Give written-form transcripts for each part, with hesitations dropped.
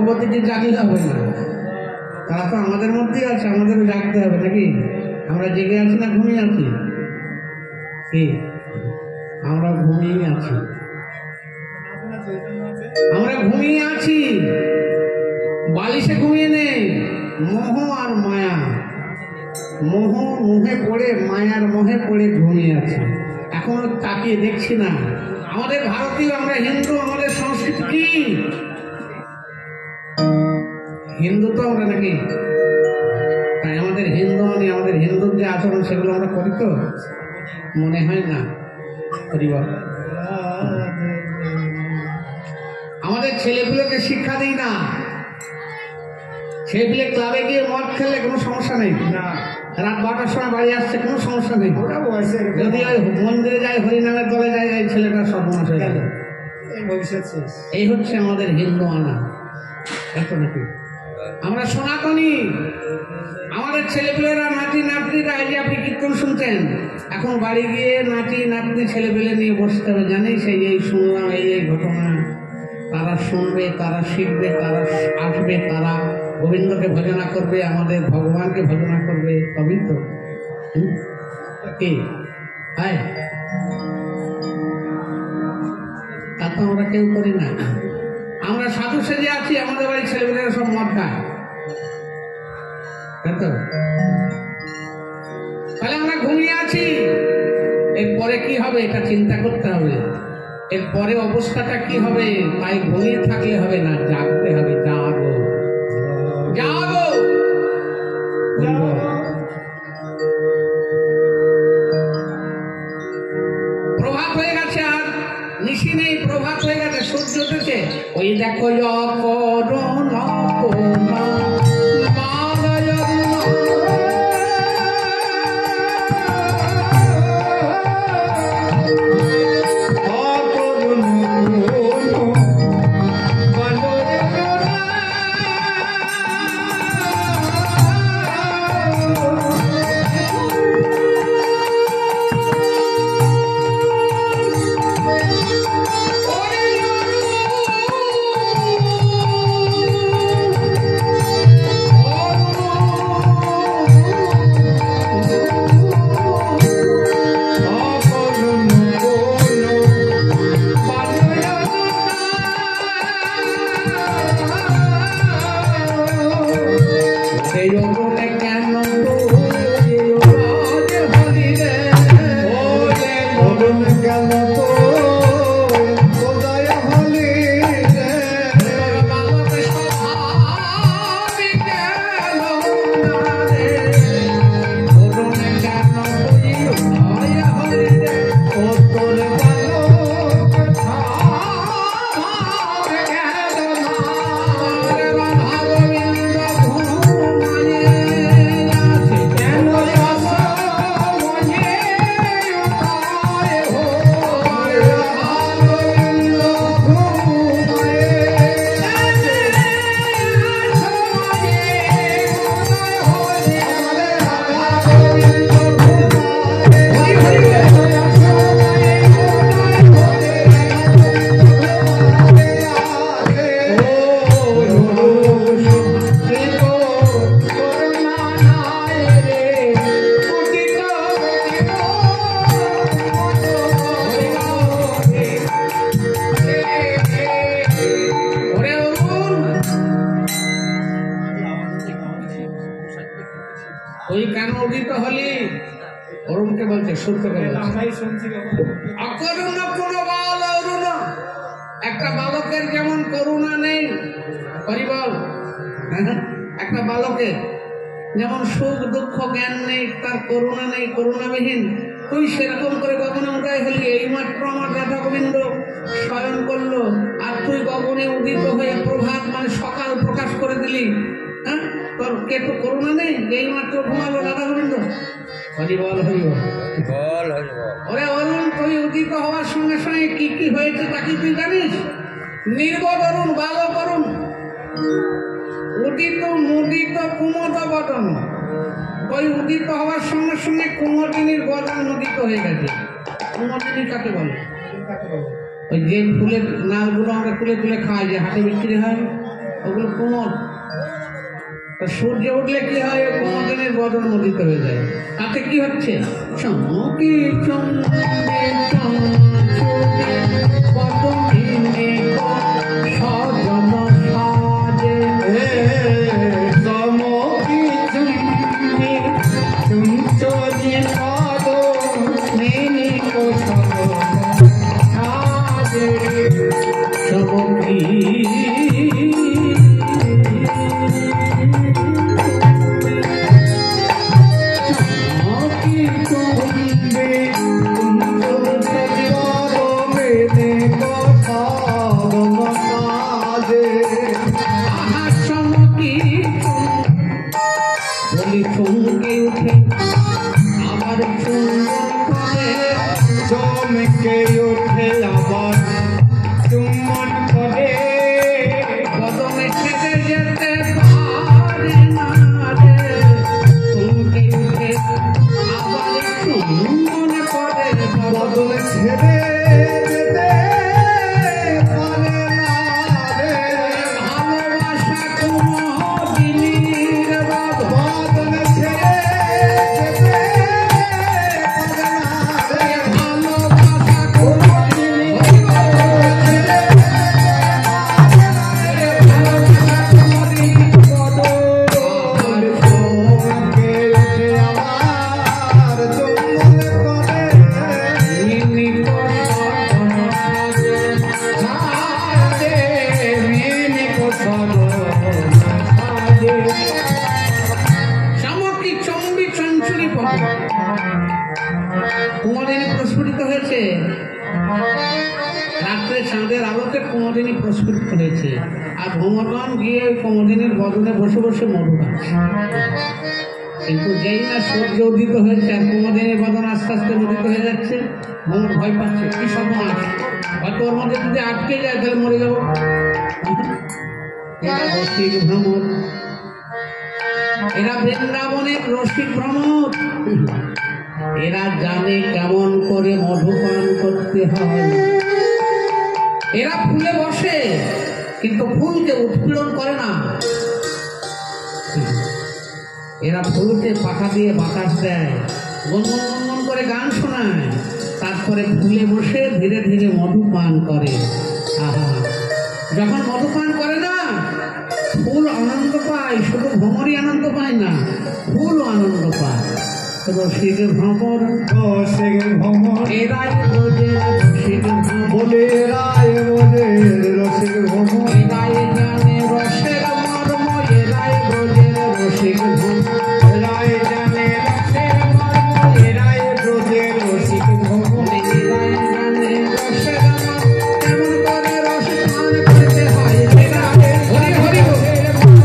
ভগবতীকে জাগলে হবে না, তারা তো আমাদের মধ্যেই আছে, আমাদেরও জাগতে হবে নাকি? আমরা জেগে আছি না ঘুমিয়ে আছি? কি আমরা ঘুমিয়ে আছি? আমরা ঘুমিয়ে আছি, বালিশে ঘুমিয়ে নেই। মোহ আর মায়া, মোহে পড়ে, মায়ার মোহে পড়ে ঘুমিয়ে আছে। এখনো তাকিয়ে দেখছি না। আমাদের ভারতীয়, আমরা হিন্দু, আমাদের সংস্কৃতি কি? হিন্দু তো আমরা নাকি? তাই আমাদের হিন্দু মানে আমাদের হিন্দুর যে আচরণ সেগুলো আমরা করি তো? মনে হয় না। পরিবার আমাদের ছেলেগুলোকে শিক্ষা দিই না। ছেলেপিলে ক্লাবে গিয়ে মদ খেলে কোনো সমস্যা নেই, রাত 12টার সময় বাড়ি আসছে কোনো সমস্যা নেই। যদি ওই মন্দিরে যায়, হরিনামের দলে যায়, এই ছেলেটা সর্বনাশ হয়ে গেল। এই হচ্ছে আমাদের হিন্দু আনা। এত নাকি আমরা সনাতনী। আমাদের ছেলেপিলেরা, নাতি নাতনিরা, এই যে আপনি কীর্তন শুনছেন, এখন বাড়ি গিয়ে নাতি নাতনি ছেলেপিলে নিয়ে বসতে হবে। জানিস এই শুনলাম, এই ঘটনা। তারা শুনবে, তারা শিখবে, তারা আসবে, তারা গোবিন্দকে ভজনা করবে, আমাদের ভগবানকে ভজনা করবে, তবেই তো। কি হয়? তা তো আমরা কেউ করি না। আমরা সাধু সেজে আছি, আমাদের বাড়ির ছেলেমেয়েরা সব মদ খায়। তাহলে আমরা ঘুমিয়ে আছি। এরপরে কি হবে এটা চিন্তা করতে হবে। এরপরে অবস্থাটা কি হবে? তাই ঘুমিয়ে থাকলে হবে না, জাগতে হবে। জাগো, জাগো, প্রভাত হয়ে গেছে, আর নিশি নেই, প্রভাত হয়ে গেছে, সূর্য উঠেছে। ওই দেখো ওই কেন উদিত হলি? অরুণকে বলছে, সূর্যকে অকরুণ কোন বল অরুণ। একটা বালকের যেমন করুণা নেই, হরিবল, একটা বালকের যেমন সুখ দুঃখ জ্ঞান নেই, তার করুণা নেই, করুণাবিহীন, তুই সেরকম করে গগনে উদয় হলি। এইমাত্র আমার রাধা গোবিন্দ শয়ন করলো, আর তুই গগনে উদিত হয়ে প্রভাত মানে সকাল প্রকাশ করে দিলি। হ্যাঁ, তোর কে তো করুণা নেই? এইমাত্র ঘুমালো রাধা গোবিন্দ। হরিবল হরিবল। ওরে অরুণ, তুই উদিত হওয়ার সঙ্গে সঙ্গে কি কি হয়েছে তা কি তুই জানিস? নির্বোধ অরুণ, বালক অরুণ, উদিত মুদিত কুমদ বদন। ওই উদিত হওয়ার সঙ্গে সঙ্গে কুমদিনীর বদন উদিত হয়ে গেছে। কুমদিনী কাকে বলে? ওই যে ফুলের নালগুলো আমরা তুলে তুলে খাই, যে হাটে বিক্রি হয়, ওগুলো কুমোদ। সূর্য উঠলে কি হয়, কুমোদিনীর বদন মদিত হয়ে যায়। তাতে কি হচ্ছে, চমকি চমকে কুমোদিনী প্রস্ফুটিত হয়েছে। রাত্রে চাঁদের আলোতে কুমোদিনী প্রস্ফুটিত হয়েছে, আর ভ্রমরগণ গিয়ে কুমোদিনীর বদনে বসে বসে মধু খাচ্ছে। কিন্তু যেই না সূর্য উদিত হয়েছে আর কুমোদিনীর বদন আস্তে আস্তে উদিত হয়ে যাচ্ছে, ভ্রমর ভয় পাচ্ছে, কি সর্বনাশ, হয়তো ওর মধ্যে যদি আটকে যায় তাহলে মরে যাবো। এরা রসিক ভ্রমর, এরা বৃন্দাবনের রসিক ভ্রমর। এরা জানে কেমন করে মধুপান করতে হয়। এরা ফুলে বসে কিন্তু ফুলকে উৎপীড়ন করে না। এরা ফুলকে পাখা দিয়ে বাতাস দেয়, গুনগুন গুনগুন করে গান শোনায়, তারপরে ফুলে বসে ধীরে ধীরে মধুপান করে। আহা, যখন মধুপান করে না, ফুল আনন্দ পায়, শুধু ভ্রমরই আনন্দ পায় না, ফুলও আনন্দ পায়। রসিক ভ্রমর, রসিক ভ্রমর, এরাই বোঝে রসিক ভ্রমর, এরাই বোঝে রসিক ভ্রমর, এরাই জানে রসের মর্ম, এরাই বোঝে রসিক ভ্রমর, এরাই জানে রসের মর্ম, এরাই বোঝে রসিক ভ্রমর, এরাই জানে রসের মর্ম, কেমন করে রস পান করতে হয়। হরি হরি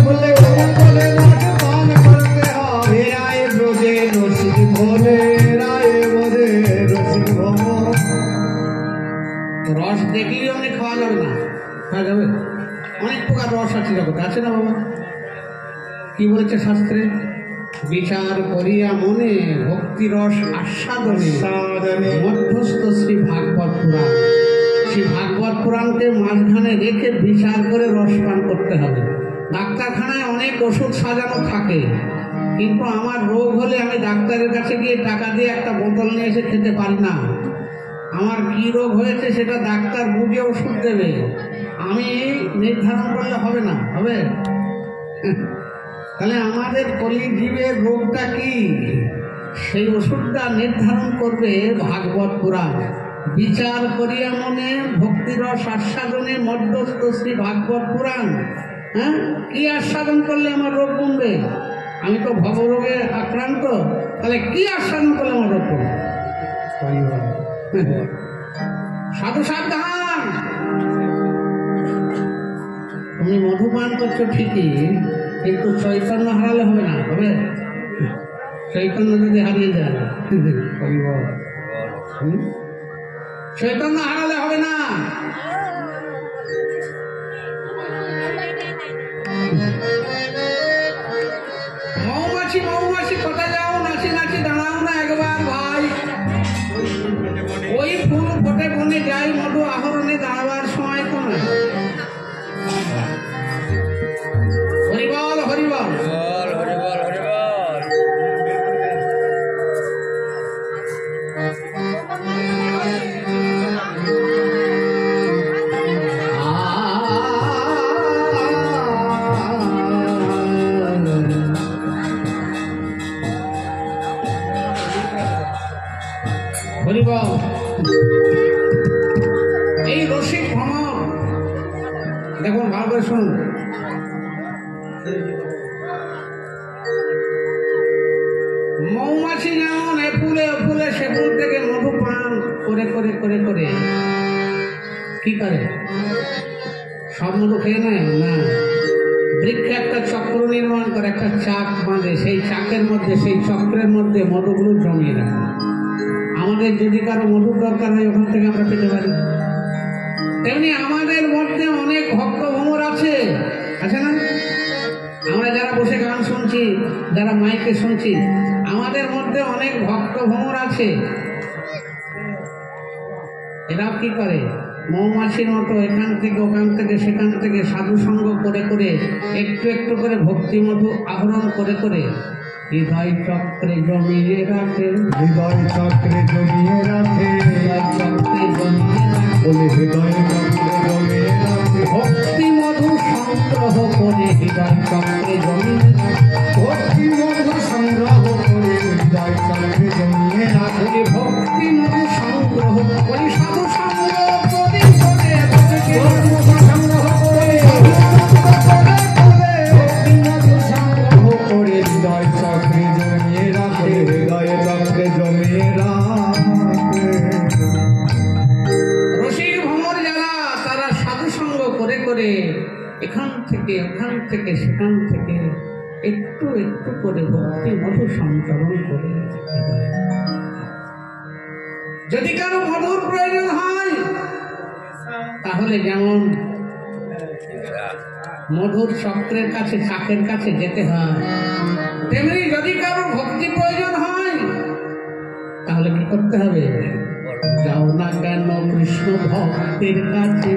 বলে কেমন করে রস পান করতে হয়। এরাই বোঝে রসিক ভোলে, এরাই বোঝে রসিক ভ্রমর। রস দেখলেই অনেক খাওয়া যাবে না, খাওয়া যাবে। অনেক প্রকার রস আছে জগতে, আছে না বাবা? কি বলেছে শাস্ত্রে? বিচার করিয়া মনে ভক্তি রস আস্বাদনে মধ্যস্থ শ্রী ভাগবত পুরাণ। শ্রী ভাগবত পুরাণকে মাঝখানে রেখে বিচার করে রস পান করতে হবে। ডাক্তারখানায় অনেক ওষুধ সাজানো থাকে, কিন্তু আমার রোগ হলে আমি ডাক্তারের কাছে গিয়ে টাকা দিয়ে একটা বোতল নিয়ে এসে খেতে পারি না। আমার কি রোগ হয়েছে সেটা ডাক্তার বুঝে ওষুধ দেবে, আমি নির্ধারণ করলে হবে না, হবে? তাহলে আমাদের কলিজীবের রোগটা কি, সেই ওষুধটা নির্ধারণ করবে ভাগবত পুরাণ। বিচার করিয়া মনে ভক্তিরস আস্বাদনে মধ্যস্থ শ্রী ভাগবত পুরাণ। হ্যাঁ, কি আস্বাদন করলে আমার রোগ কমবে? আমি তো ভবরোগে আক্রান্ত, তাহলে কি আস্বাদন করলে আমার রোগ কমবে? সাধু সাবধান, তুমি মধুপান করছো ঠিকই, কিন্তু চৈতন্য হারালে হবে না, হবে? চৈতন্য যদি হারিয়ে যায়, চৈতন্য হারালে হবে না। মৌমাছি মৌমাছি কোথায় যাও, নাচি নাচি দাঁড়াও না একবার ভাই। ওই ফুল ফোটে বনে যাই, মধু আহরণে দাঁড়াবার সময় তো না। করে শুনুন। মৌমাছি যেমন এ ফুলে ও ফুলে সে ফুল থেকে মধু পান করে করে করে করে কি করে? সব মধু খেয়ে নেয় না, বৃক্ষে একটা চক্র নির্মাণ করে, একটা চাক বাঁধে, সেই চাকের মধ্যে, সেই চক্রের মধ্যে মধুগুলো জমিয়ে রাখে। আমাদের যদি কারো মধুর দরকার হয় ওখান থেকে আমরা পেতে পারি। তেমনি আমাদের মধ্যে অনেক ভক্ত ভ্রমর আছে না? আমরা যারা বসে গান শুনছি, যারা মাইকে শুনছি, আমাদের মধ্যে অনেক ভক্ত ভ্রমর আছে। এরাও কি করে? মৌমাছির মতো এখান থেকে ওখান থেকে সেখান থেকে সাধু সঙ্গ করে করে একটু একটু করে ভক্তি মধু আহরণ করে করে হৃদয় চক্রে জমিয়ে রাখে, হৃদয় চক্রে জমিয়ে রাখে, হৃদয় চক্রে জমিয়ে রাখে, বলে হৃদয় চক্রে জমিয়ে রাখে, ভক্তি মধু সংগ্রহ করে হৃদয় চক্রে জমিয়ে রাখে, ভক্তি মধু সংগ্রহ করে হৃদয় চক্রে জমিয়ে রাখে, ভক্তি মধু সংগ্রহ করে সাধু সঙ্গ করে করে ভক্তি মধু সংগ্রহ করে ভক্তি মধু সংগ্রহ করে হৃদয় চক্রে জমিয়ে রাখে, হৃদয় চক্রে জমিয়ে রাখে। রসিক ভ্রমর যারা, তারা সাধু সঙ্গ করে করে এখান থেকে ওখান থেকে সেখান থেকে একটু একটু করে ভক্তি মধু সঞ্চালন করে। যদি কারো মধুর প্রয়োজন হয় তাহলে যেমন মধুর চক্রের কাছে, চাকের কাছে যেতে হয়, তেমনি যদি কারো ভক্তি প্রয়োজন হয় তাহলে কি করতে হবে? যাও না কেন কৃষ্ণ ভক্তের কাছে,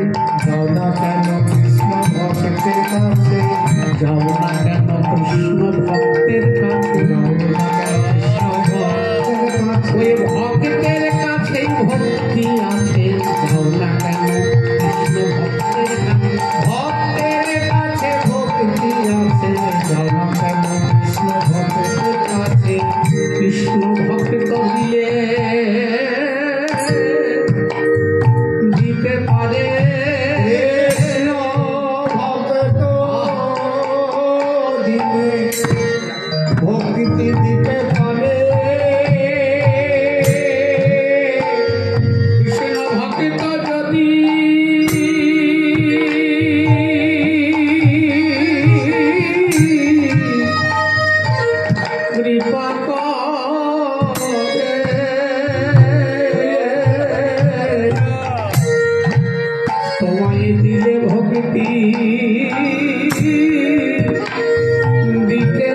যাও না কেন কৃষ্ণ ভক্তের কাছে, যাও না কেন কৃষ্ণ ভক্তের কাছে, যাও না কেন কৃষ্ণ ভক্তের কাছে, ওই ভক্তের কাছে ভক্তি আছে। যাও না কেন কৃষ্ণ ভক্তের কাছে, ভক্তের কাছে ভক্তি আছে, যাও না কেন কৃষ্ণ ভক্তের কাছে, কৃষ্ণ ভক্ত দিলে দিতে পারে, কৃষ্ণ ভক্ত দিলে ভক্তি দিতে পারে, কৃষ্ণ ভক্ত যদি কৃপা করে তোমায় দিলে ভক্তি দিতে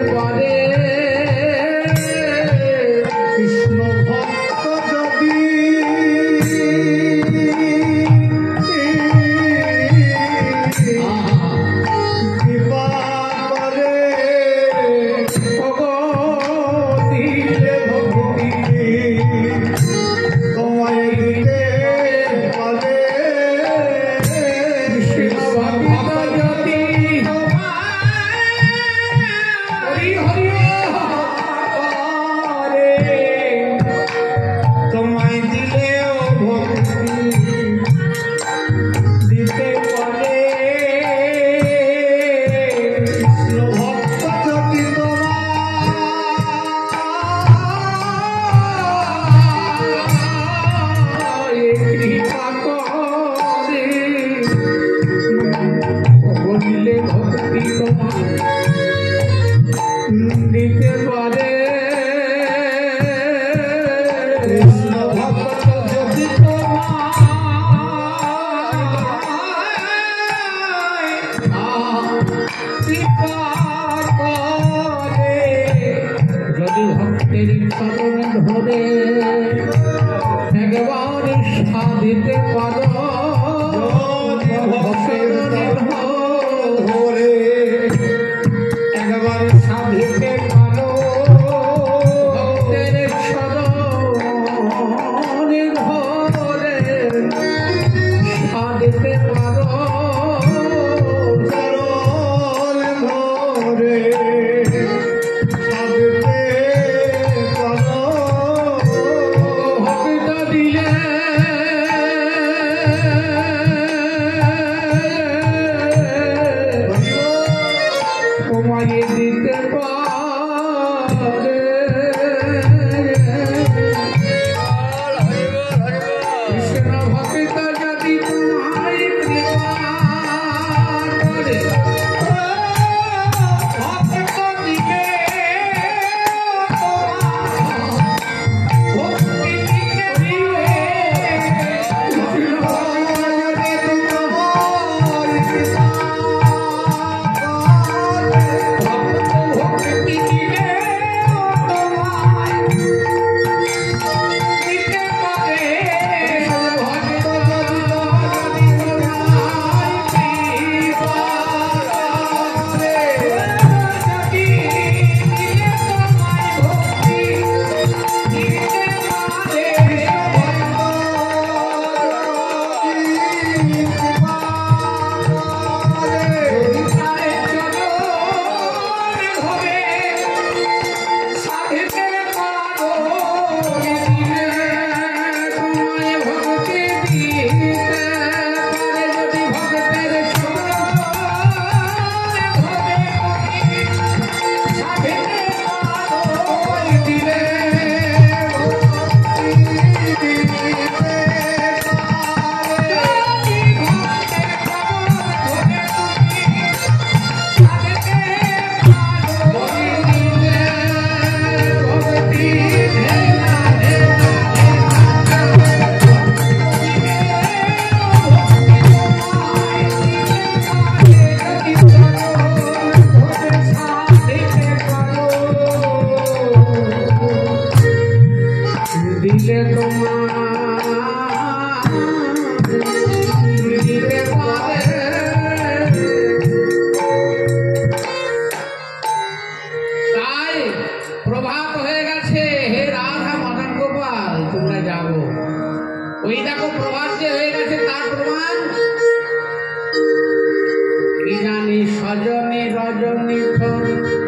রজনী রজনী খোর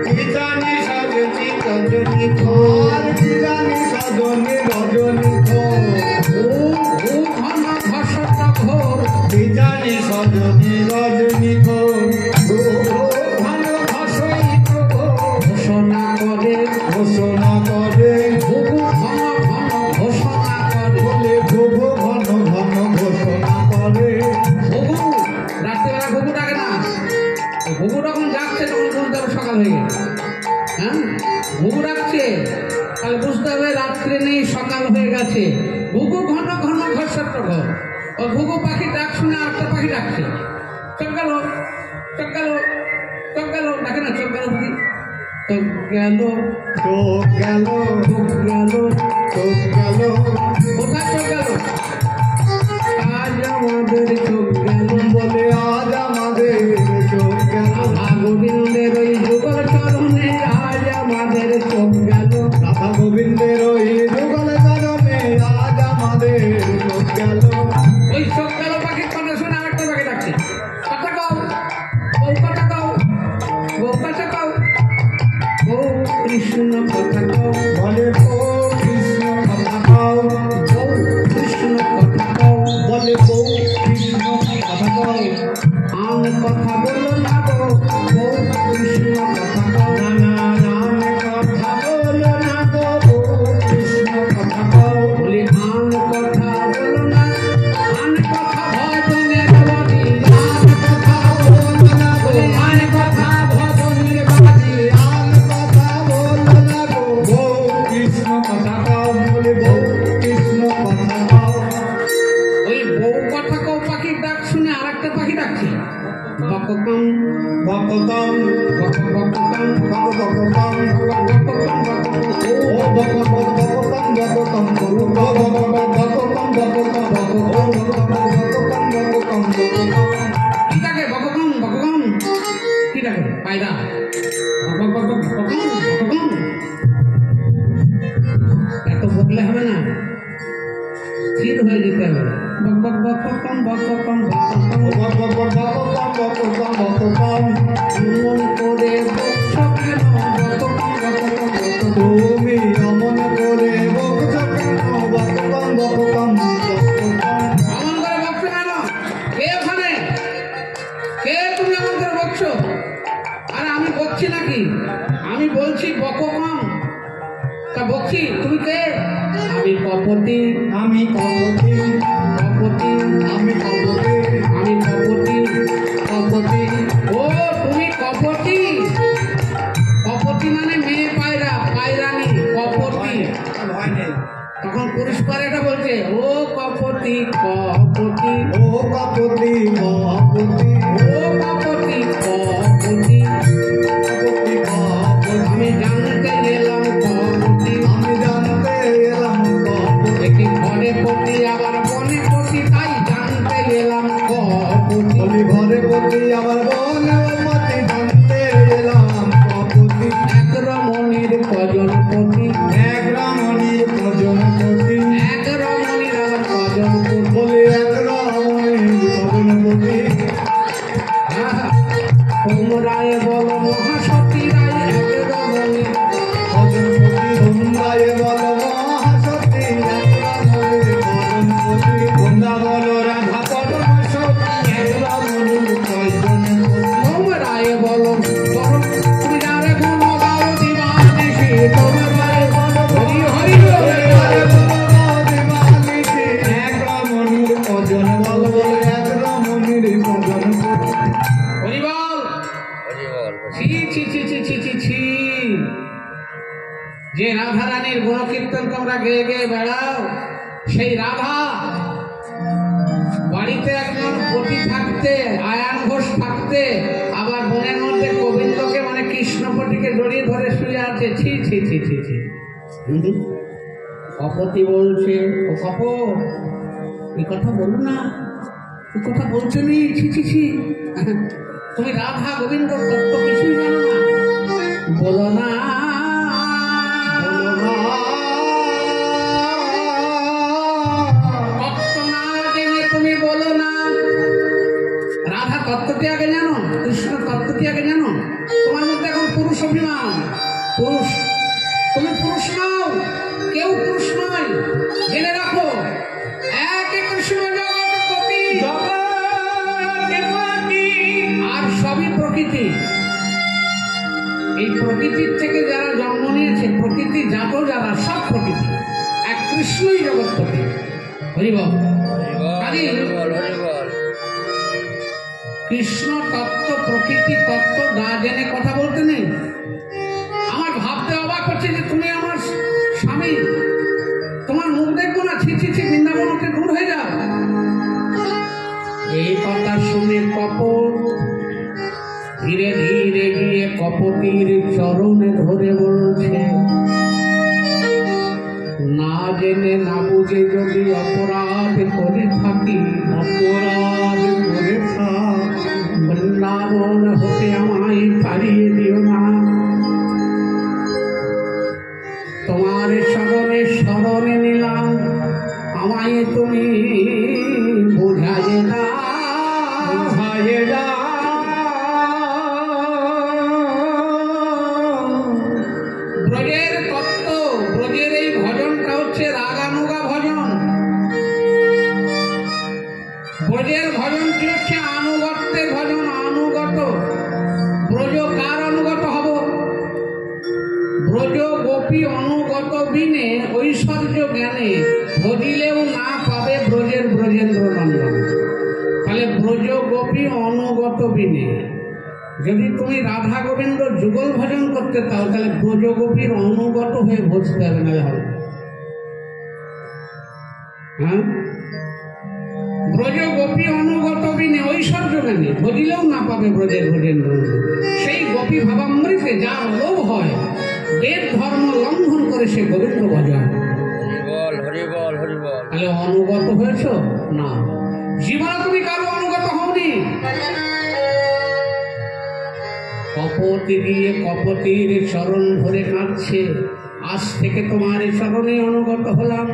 কি জানি সজনী রজনী খোর কি জানি সজনী রজনী খোর ও ঘন ঘসট ঘোর কি জানি সজনী রজনী খোর ঘন ঘসট ঘোষণা করে ঘুঘু ঘন ঘন ঘোষণা করে বলে ঘুঘু ঘন ঘন ঘোষণা করে ঘুঘু রাত্রিবেলা ঘুঘু ডাকে না ঘুঘু যখন যাচ্ছে তখন বুঝতে হবে সকাল হয়ে গেছে হ্যাঁ ঘুঘু ডাকছে তাহলে বুঝতে হবে রাত্রে নেই সকাল হয়ে গেছে ঘুঘু ঘন ঘন ঘসট ঘোর ও ঘুঘু পাখি ডাক শুনে আরেকটা পাখি ডাকছে চোখ গেল চোখ গেল চোখ গেল ডাকে না চোখ গেল পাখি চোখ গেল চোখ গেল চোখ গেল চোখ গেল কোথায় চোখ গেল আজ আমাদের চোখ গেল বলে আজ আমাদের চোখ গেল রাধা গোবিন্দের ওই যুগল চরণে আজ আমাদের চোখ গেল রাধা গোবিন্দের ওই যুগল চরণে আজ আমাদের চোখ গেল ওই চোখ গেল পাখির কথা শুনে আরেকটা পাখি ডাকছে কথা কও বউ কথা কও বউ কথা কও ও কৃষ্ণ কথা কও বলে ও কৃষ্ণ কথা কও ও কৃষ্ণ কথা কও বলে ও কৃষ্ণ কথা কও আম কথা বলো না গো ও কৃষ্ণ কথা কও নানা নাম কথা বলো না গো ও কৃষ্ণ কথা কও বলি আম কথা বলো না আন কথা ভজনের বাদি আম কথা বলো না গো আন কথা ভজনের বাদি আম কথা বলো না গো ও কৃষ্ণ কথা কও বলে ও কৃষ্ণ কথা কও ওই বউ কথা কও পাখির ডাক শুনে আরেকটা পাখি ডাকছে বককম ভক্ততম বককম ভক্ততম ও ভক্ততম কি ডাকে বককম বককম কি ডাকে পায়রা বককম বককম এত বকলে হবে না স্থির হয়ে যেতে হবে বক বক বককম বককম বককম মন করে বকছ কেন বককম তুমি অমন করে বকছ কেন বককম বককম আমন করে বকছো কেন কে ওখানে কে তুমি আমন করে বকছো আরে আমি বকছি নাকি আমি বলছি বককম তা বকছি তুমি কে আমি কপতি আমি কপতি কপতি আমি কপতি আমি কপতি কপতি ও তুমি কপতি কপতি মানে মেয়ে পায়রা পায়রানি কপতি ভয় নেই তখন পুরস্কার এটা বলছে ও কপতি কপতি ও কপতি কপতি ও কপতি কপতি কপতি কপতি আমি জানতে এলাম কপতি আমি জানতে এলাম কপতি একটি ঘরে পতি আবার বনে পতি তাই জানতে এলাম কপতি বলি ঘরে পতি আবার বনে পতি জানতে এলাম কপতি এক রমণীর কজন পতি এক রমণীর ভজন পতি এক রমণীর আবার কজন পতি বলি এক রমণীর ভজন পতি তোমরায় বল মহাসতী রায় এক রমণীর ভজন পতি তোমরায় বল মহাসতী এক রমণীর ভজন পতি তোমরা বল রাধা পরমেশ্বরী এক রমণীর ভজন পতি তোমরায় বল পূজার গুণ গাও দিবানিশি তোমরায় বল হরি হরি এক রমণীর ভজন বল বল এক রমণীর ভজন পতি হরি বল ছি ছি ছি ছি ছি ছি ছি যে রাধা রানীর গুণকীর্তন তোমরা গেয়ে গেয়ে বেড়াও সেই রাধা বাড়িতে একজন পতি থাকতে আয়ান ঘোষ থাকতে আবার বনের মধ্যে গোবিন্দকে মানে কৃষ্ণপতিকে জড়িয়ে ধরে শুয়ে আছে ছি ছি ছি ছি ছি কপতি বলছে ও কপ এই কথা বলো না এই কথা বলছো নি ছি ছি ছি তুমি রাধা গোবিন্দ তত্ত্ব কিছুই জানো না বলো না তত্ত্ব না জেনে তুমি বলো না রাধা তত্ত্বটি আগে জানো কৃষ্ণ তত্ত্বটি প্রকৃতি আগে জানো? তোমার মধ্যে এখন পুরুষ অভিমান, পুরুষ। তুমি পুরুষ নও, কেউ পুরুষ নয়, জেনে রাখো। একে কৃষ্ণ জগৎপতি, আর সবই প্রকৃতি। এই প্রকৃতির থেকে যারা জন্ম নিয়েছে, প্রকৃতি জাত যারা, সব প্রকৃতি, এক কৃষ্ণই জগৎপতি। হরিবল। কৃষ্ণ তত্ত্ব, প্রকৃতি তত্ত্ব না জেনে কথা বলতে নেই। আমার ভাবতে অবাক হচ্ছে যে তুমি আমার স্বামী, তোমার মুখ দেখবো না, ছি ছি ছি, বৃন্দাবনকে দূর হয়ে যাও। এই কথা শুনে কপট ধীরে ধীরে গিয়ে কপটির চরণে ধরে বলছে, না জেনে না বুঝে যদি অপরাধ করে থাকি, অপরাধ করে থাকি, বৃন্দাবন হতে আমায় তাড়িয়ে দিও না। তোমার শরণে শরণে নিলাম, আমায় তুমি বুঝায়ে দাও। ব্রজের তত্ত্ব, ব্রজের এই ভজনটা হচ্ছে রাগানুগা ভজন। ব্রজের ভজন কি হচ্ছে? আনুগত্যের ভজন, আনুগত। ব্রজ কার অনুগত হব? ব্রজ গোপী অনুগত বিনে ঐশ্বর্য জ্ঞানে ভজিলেও না পাবে ব্রজের ব্রজেন্দ্র নন্দন। তাহলে ব্রজ গোপী অনুগত বিনে, যদি তুমি রাধা গোবিন্দ যুগল ভজন করতে চাও, তাহলে ব্রজ গোপীর অনুগত হয়ে ভজতে হবে, না হবে। হ্যাঁ, ব্রজ গোপী অনুগত বিনে ঐশ্বর্য জ্ঞানে ভজিলেও না পাবে ব্রজের ব্রজেন্দ্র। সেই গোপী ভাবামৃতে যার লোভ হয়, বেদ ধর্ম লঙ্ঘন করে সে গোবিন্দ ভজন। তাহলে অনুগত হয়েছ না? জীবনে তুমি কারো অনুগত হওনি। কপতি গিয়ে কপতির চরণ ধরে কাঁদছে, আজ থেকে তোমার চরণে অনুগত হলাম,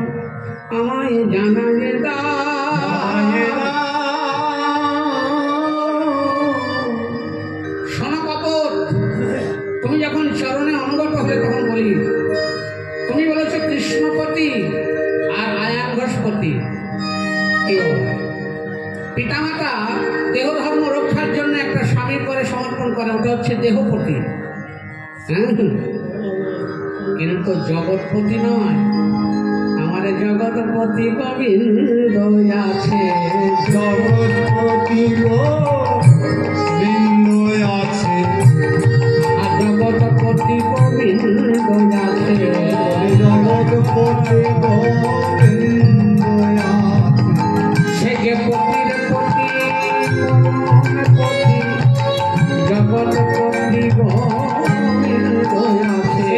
আমায় জানায়ে দাও। শোনো কপট, তুমি যখন চরণে অনুগত হলে তখন বলি, তুমি বলেছো কৃষ্ণপতি আর আয়াঙ্গস্পতি। পিতামাতা দেহ ধর্ম রক্ষার জন্য একটা স্বামীর করে সমর্পণ করে, ওটা হচ্ছে দেহপতি। কিন্তু জগৎপতি নয়। আমার জগৎপতি গোবিন্দ আছে, জগৎপতি গোবিন্দ আছে, আর জগৎপতি গোবিন্দ আছে, জগৎপতি গোবিন্দ আছে। সে যে পতির পতি, পতি, জগৎপতি গোবিন্দ আছে।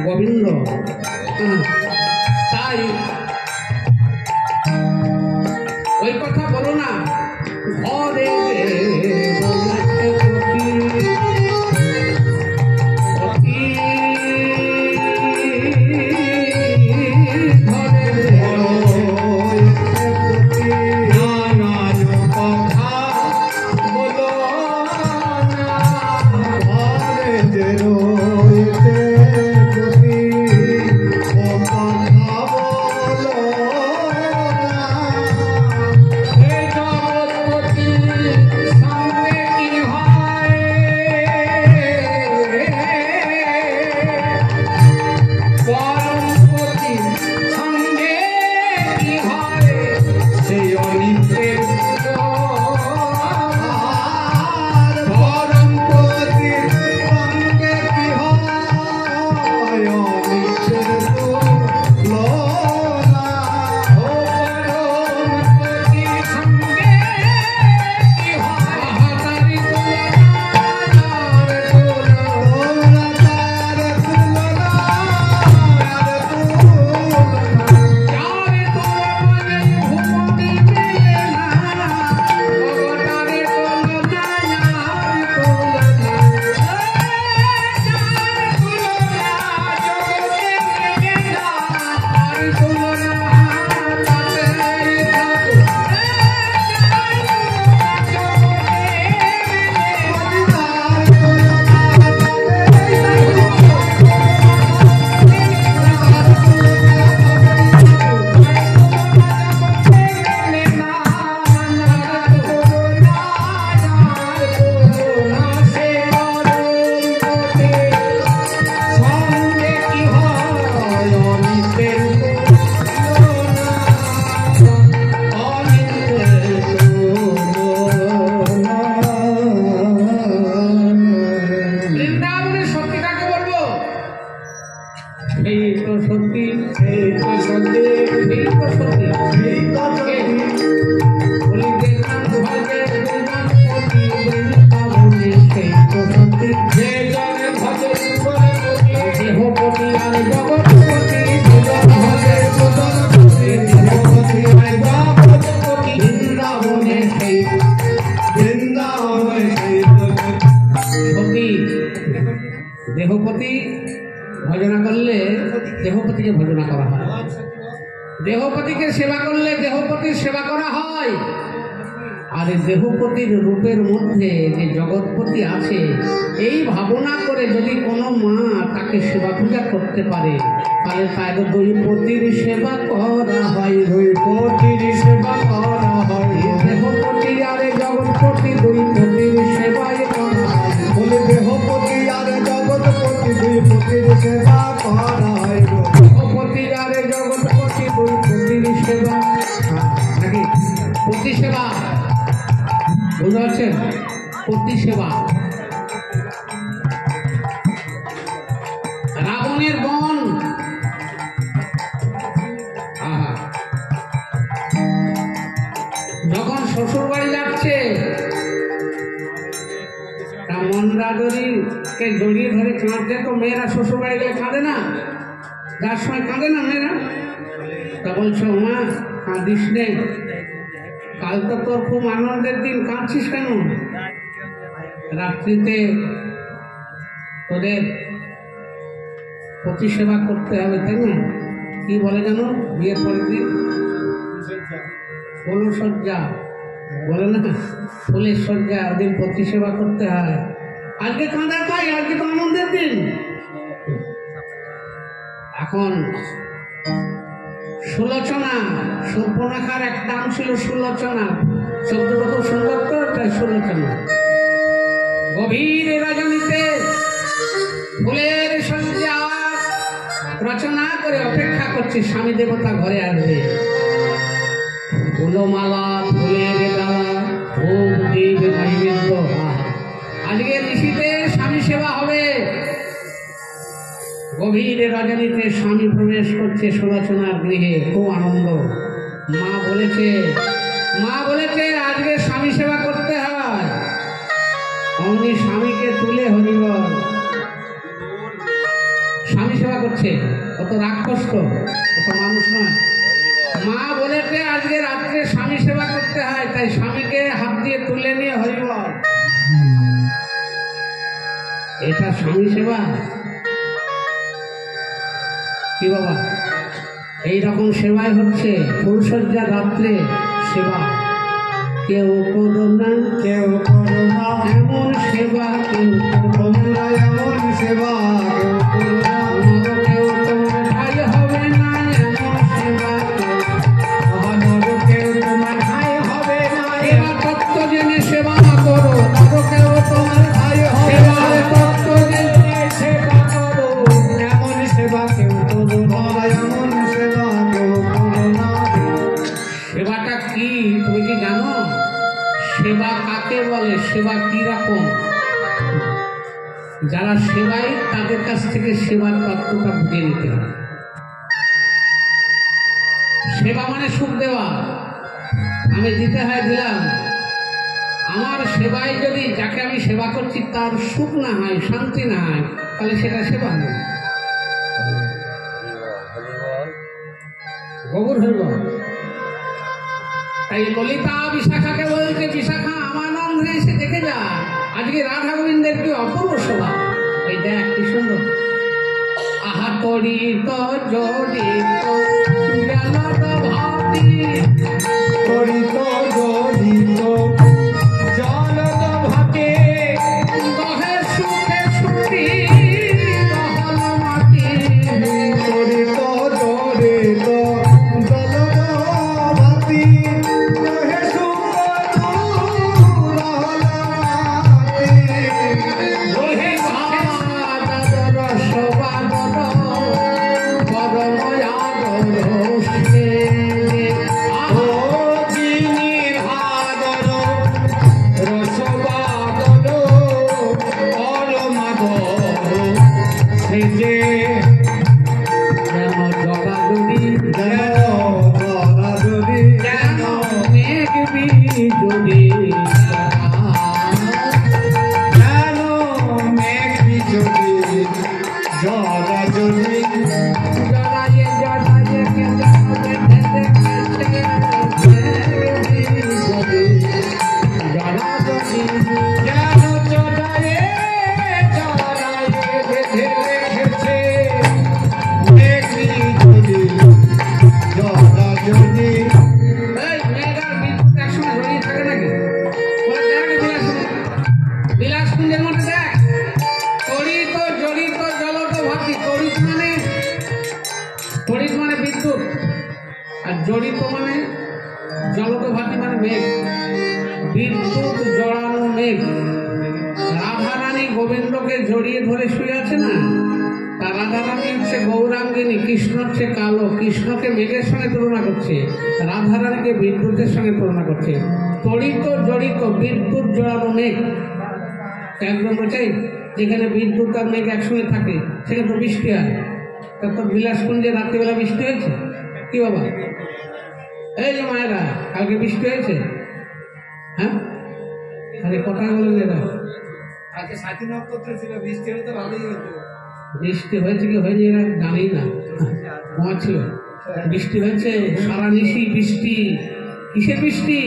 গোবিন্দ। তাই ওই কথা বলো না, ঘরে ভাব দেহপতি ভজনা করলে দেহপতিকে ভজনা করা হয়, দেহপতিকে সেবা করলে দেহপতির সেবা করা হয়। আর এই দেহপতির রূপের মধ্যে যে জগৎপতি আছে এই ভাবনা করে যদি কোনো মা তাকে সেবা পূজা করতে পারে তাহলে তার দুই পতির সেবা করা হয়, দুই পতির সেবা করা হয়। দেহপতি আর জগৎপতি দুই পতির সেবাই করা হয়, বলে দেহপতি আর জগৎপতি দুই পতির সেবা করা হয়। দেহপতি আর জগৎপতি দুই পতির সেবা নাকি পতি সেবা বুঝতে পারছেন? পতি সেবা। রাবণের বন যখন শ্বশুর বাড়ি যাচ্ছে মন্দাদরীকে জড়িয়ে ধরে কাঁদছে, তো মেয়েরা শ্বশুর বাড়ি গেলে কাঁদে না, যার সময় কাঁদে না মেয়েরা, তা বলছো মা কাঁদিস নে, কাল তো তোর খুব আনন্দের দিন, কাঁদছিস কেন? রাত্রিতে তোদের প্রতিসেবা করতে হবে, তাই না? কি বলে জানো বিয়ের পরের দিন? ফুলসজ্জা বলে না, ফুলের সজ্জা, ওদিন প্রতিসেবা করতে হয়। আজকে কাঁদা পাই, আজকে তো আনন্দের দিন। এখন সুলোচনা, সুর্পণখার এক নাম ছিল সুলোচনা, শব্দটা খুব সুন্দর তো, তাই সুলোচনা। গভীর রজনীতে ফুলের সজ্জা রচনা করে অপেক্ষা করছে স্বামী দেবতা ঘরে আসবে। ফুলমালা, ফুলের ডালা, ভোগ দীপ নৈবেদ্য। আজকে ঋষিতে স্বামী সেবা হবে। গভীর রজনীতে স্বামী প্রবেশ করছে সুলোচনার গৃহে, খুব আনন্দ। মা বলেছে আজকে স্বামী সেবা করতে হয়। অমনি স্বামীকে তুলে হরিবল স্বামী সেবা করছে, কত রাক্ষস তো, কত মানুষ নয়। মা বলেছে আজকে রাত্রে স্বামী সেবা করতে হয়, তাই স্বামীকে হাত দিয়ে তুলে নিয়ে হরিবল। এটা স্বামী সেবা কি বাবা? এইরকম সেবাই হচ্ছে ফুলসজ্জা রাত্রে সেবা। কেউ করো না, কেউ করো না এমন সেবা, কেউ করো না এমন সেবা, কেউ করো না, কেউ তোমার ভাই হবে না এমন সেবা, কেউ তোমার ভাই হবে না। এবার তত্ত্ব জেনে সেবা করো, কেউ তোমার ভাই হবে না, তত্ত্ব জেনে সেবা করো এমন সেবা, কেউ করো না এমন সেবা, কেউ করো না। সেবাটা কি তুমি কি জানো? সেবা কাকে বলে? সেবা কি রকম? যারা সেবাই তাদের কাছ থেকে সেবার তত্ত্বটা বুঝে নিতে হবে। সেবা মানে সুখ দেওয়া, আমি দিতে হয় দিলাম। আমার সেবায় যদি যাকে আমি সেবা করছি তার সুখ না হয়, শান্তি না হয়, তাহলে সেটা সেবা হবে। গৌর হইব। তাই ললিতা বিশাখাকে বলছে, বিশাখা আমার নাম এসে দেখে যা, আজকে রাধা গোবিন্দের কি অপূর্ব শোভা। ওই দেখ কি সুন্দর, আহা তরিত জড়িত জলদ ভাতি তরিত জড়িত জলদ ভাতে দহে সুখে সুখী দহল মাটি তরিত জড়িত জলদ ভাতি রহে সুখ রহল মাতে দহে ভাদর রসবাদর পরময়াদর সে ও যিনি ভাদর রসবাদর পরমাদর সে যে যেন জগাদুরি যেন জগাদরি যেন মেঘ বিজুলি যেন মেঘ বিজলি জগাজলি জড়ায়ে জড়ায়ে কে জড়ায়ে ঢেকে জড়াদরি যেন চড়ায়ে চড়ায়ে বেঁধে রেখেছে মেঘ বিজলি জগাজলি এই মেঘার বিদ্যুৎ একসঙ্গে জড়িয়ে থাকে নাকি? বলে দেখ বিলাসপুঞ্জের মধ্যে দেখ তড়িত জড়িত জলদ ভাতি। তড়িৎ মানে বিদ্যুৎ, আর জড়িত মানে জলদ ভাতি মানে মেঘ। বিদ্যুৎ জড়ানো মেঘ। রাধারানী গোবিন্দকে জড়িয়ে ধরে শুয়ে আছে না, তা রাধারানী হচ্ছে গৌরাঙ্গিনী, কৃষ্ণ হচ্ছে কালো। কৃষ্ণকে মেঘের সঙ্গে তুলনা করছে, রাধারানীকে বিদ্যুতের সঙ্গে তুলনা করছে। তড়িত জড়িত বিদ্যুৎ জড়ানো মেঘ একদম বলছে যেখানে বিদ্যুৎ আর মেঘ একসঙ্গে থাকে সেখানে তো বৃষ্টি হয়। তারপর বিলাসপুঞ্জে রাত্রিবেলা বৃষ্টি হয়েছে কি বাবা? এই যে মায়েরা কালকে বৃষ্টি হয়েছে? হ্যাঁ, আরে কোথায় বলেন এরা? আজকে সাথী নক্ষত্র ছিল, বৃষ্টি হলে তো ভালোই হতো। বৃষ্টি হয়েছে কি হয়নি এরা জানি না, ছিল বৃষ্টি হয়েছে সারা নিশি বৃষ্টি। কিসের বৃষ্টি?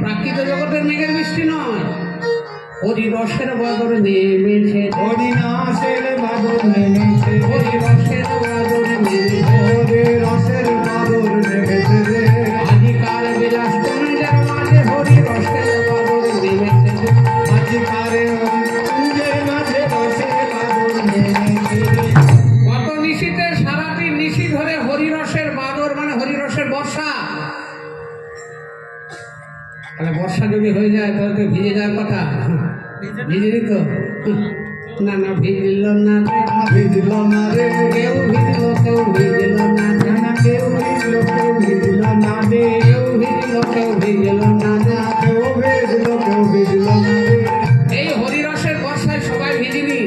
প্রাকৃত জগতের মেঘের বৃষ্টি নয়, হরি রসের বাদর নেমেছে। হরিনাশের বাদর নেমেছে, হরি রসের বাদর নেমেছে। হরে রসের বাদর নেমেছে রে। আজিকার বিলাসপুঞ্জের মাঝে হরি রসের বাদর নেমেছে। আজিকারে কুঞ্জের মাঝে রসের বাদর নেমেছে রে। গত নিশিতে সারাটি নিশি ধরে হরি রসের বাদর মানে হরি রসের বর্ষা। তাহলে বর্ষা যদি হয়ে যায় তাহলে তো ভিজে যাওয়ার কথা, ভিজেনি তো? না না ভিজল না রে, ভিজল না রে, কেউ ভিজল কেউ ভিজল না রে, না কেউ ভিজল কেউ ভিজল না রে, কেউ ভিজল কেউ ভিজল না রে। কেউ ভিজল কেউ ভিজল না রে। এই হরিরসের বর্ষায় সবাই ভিজিনি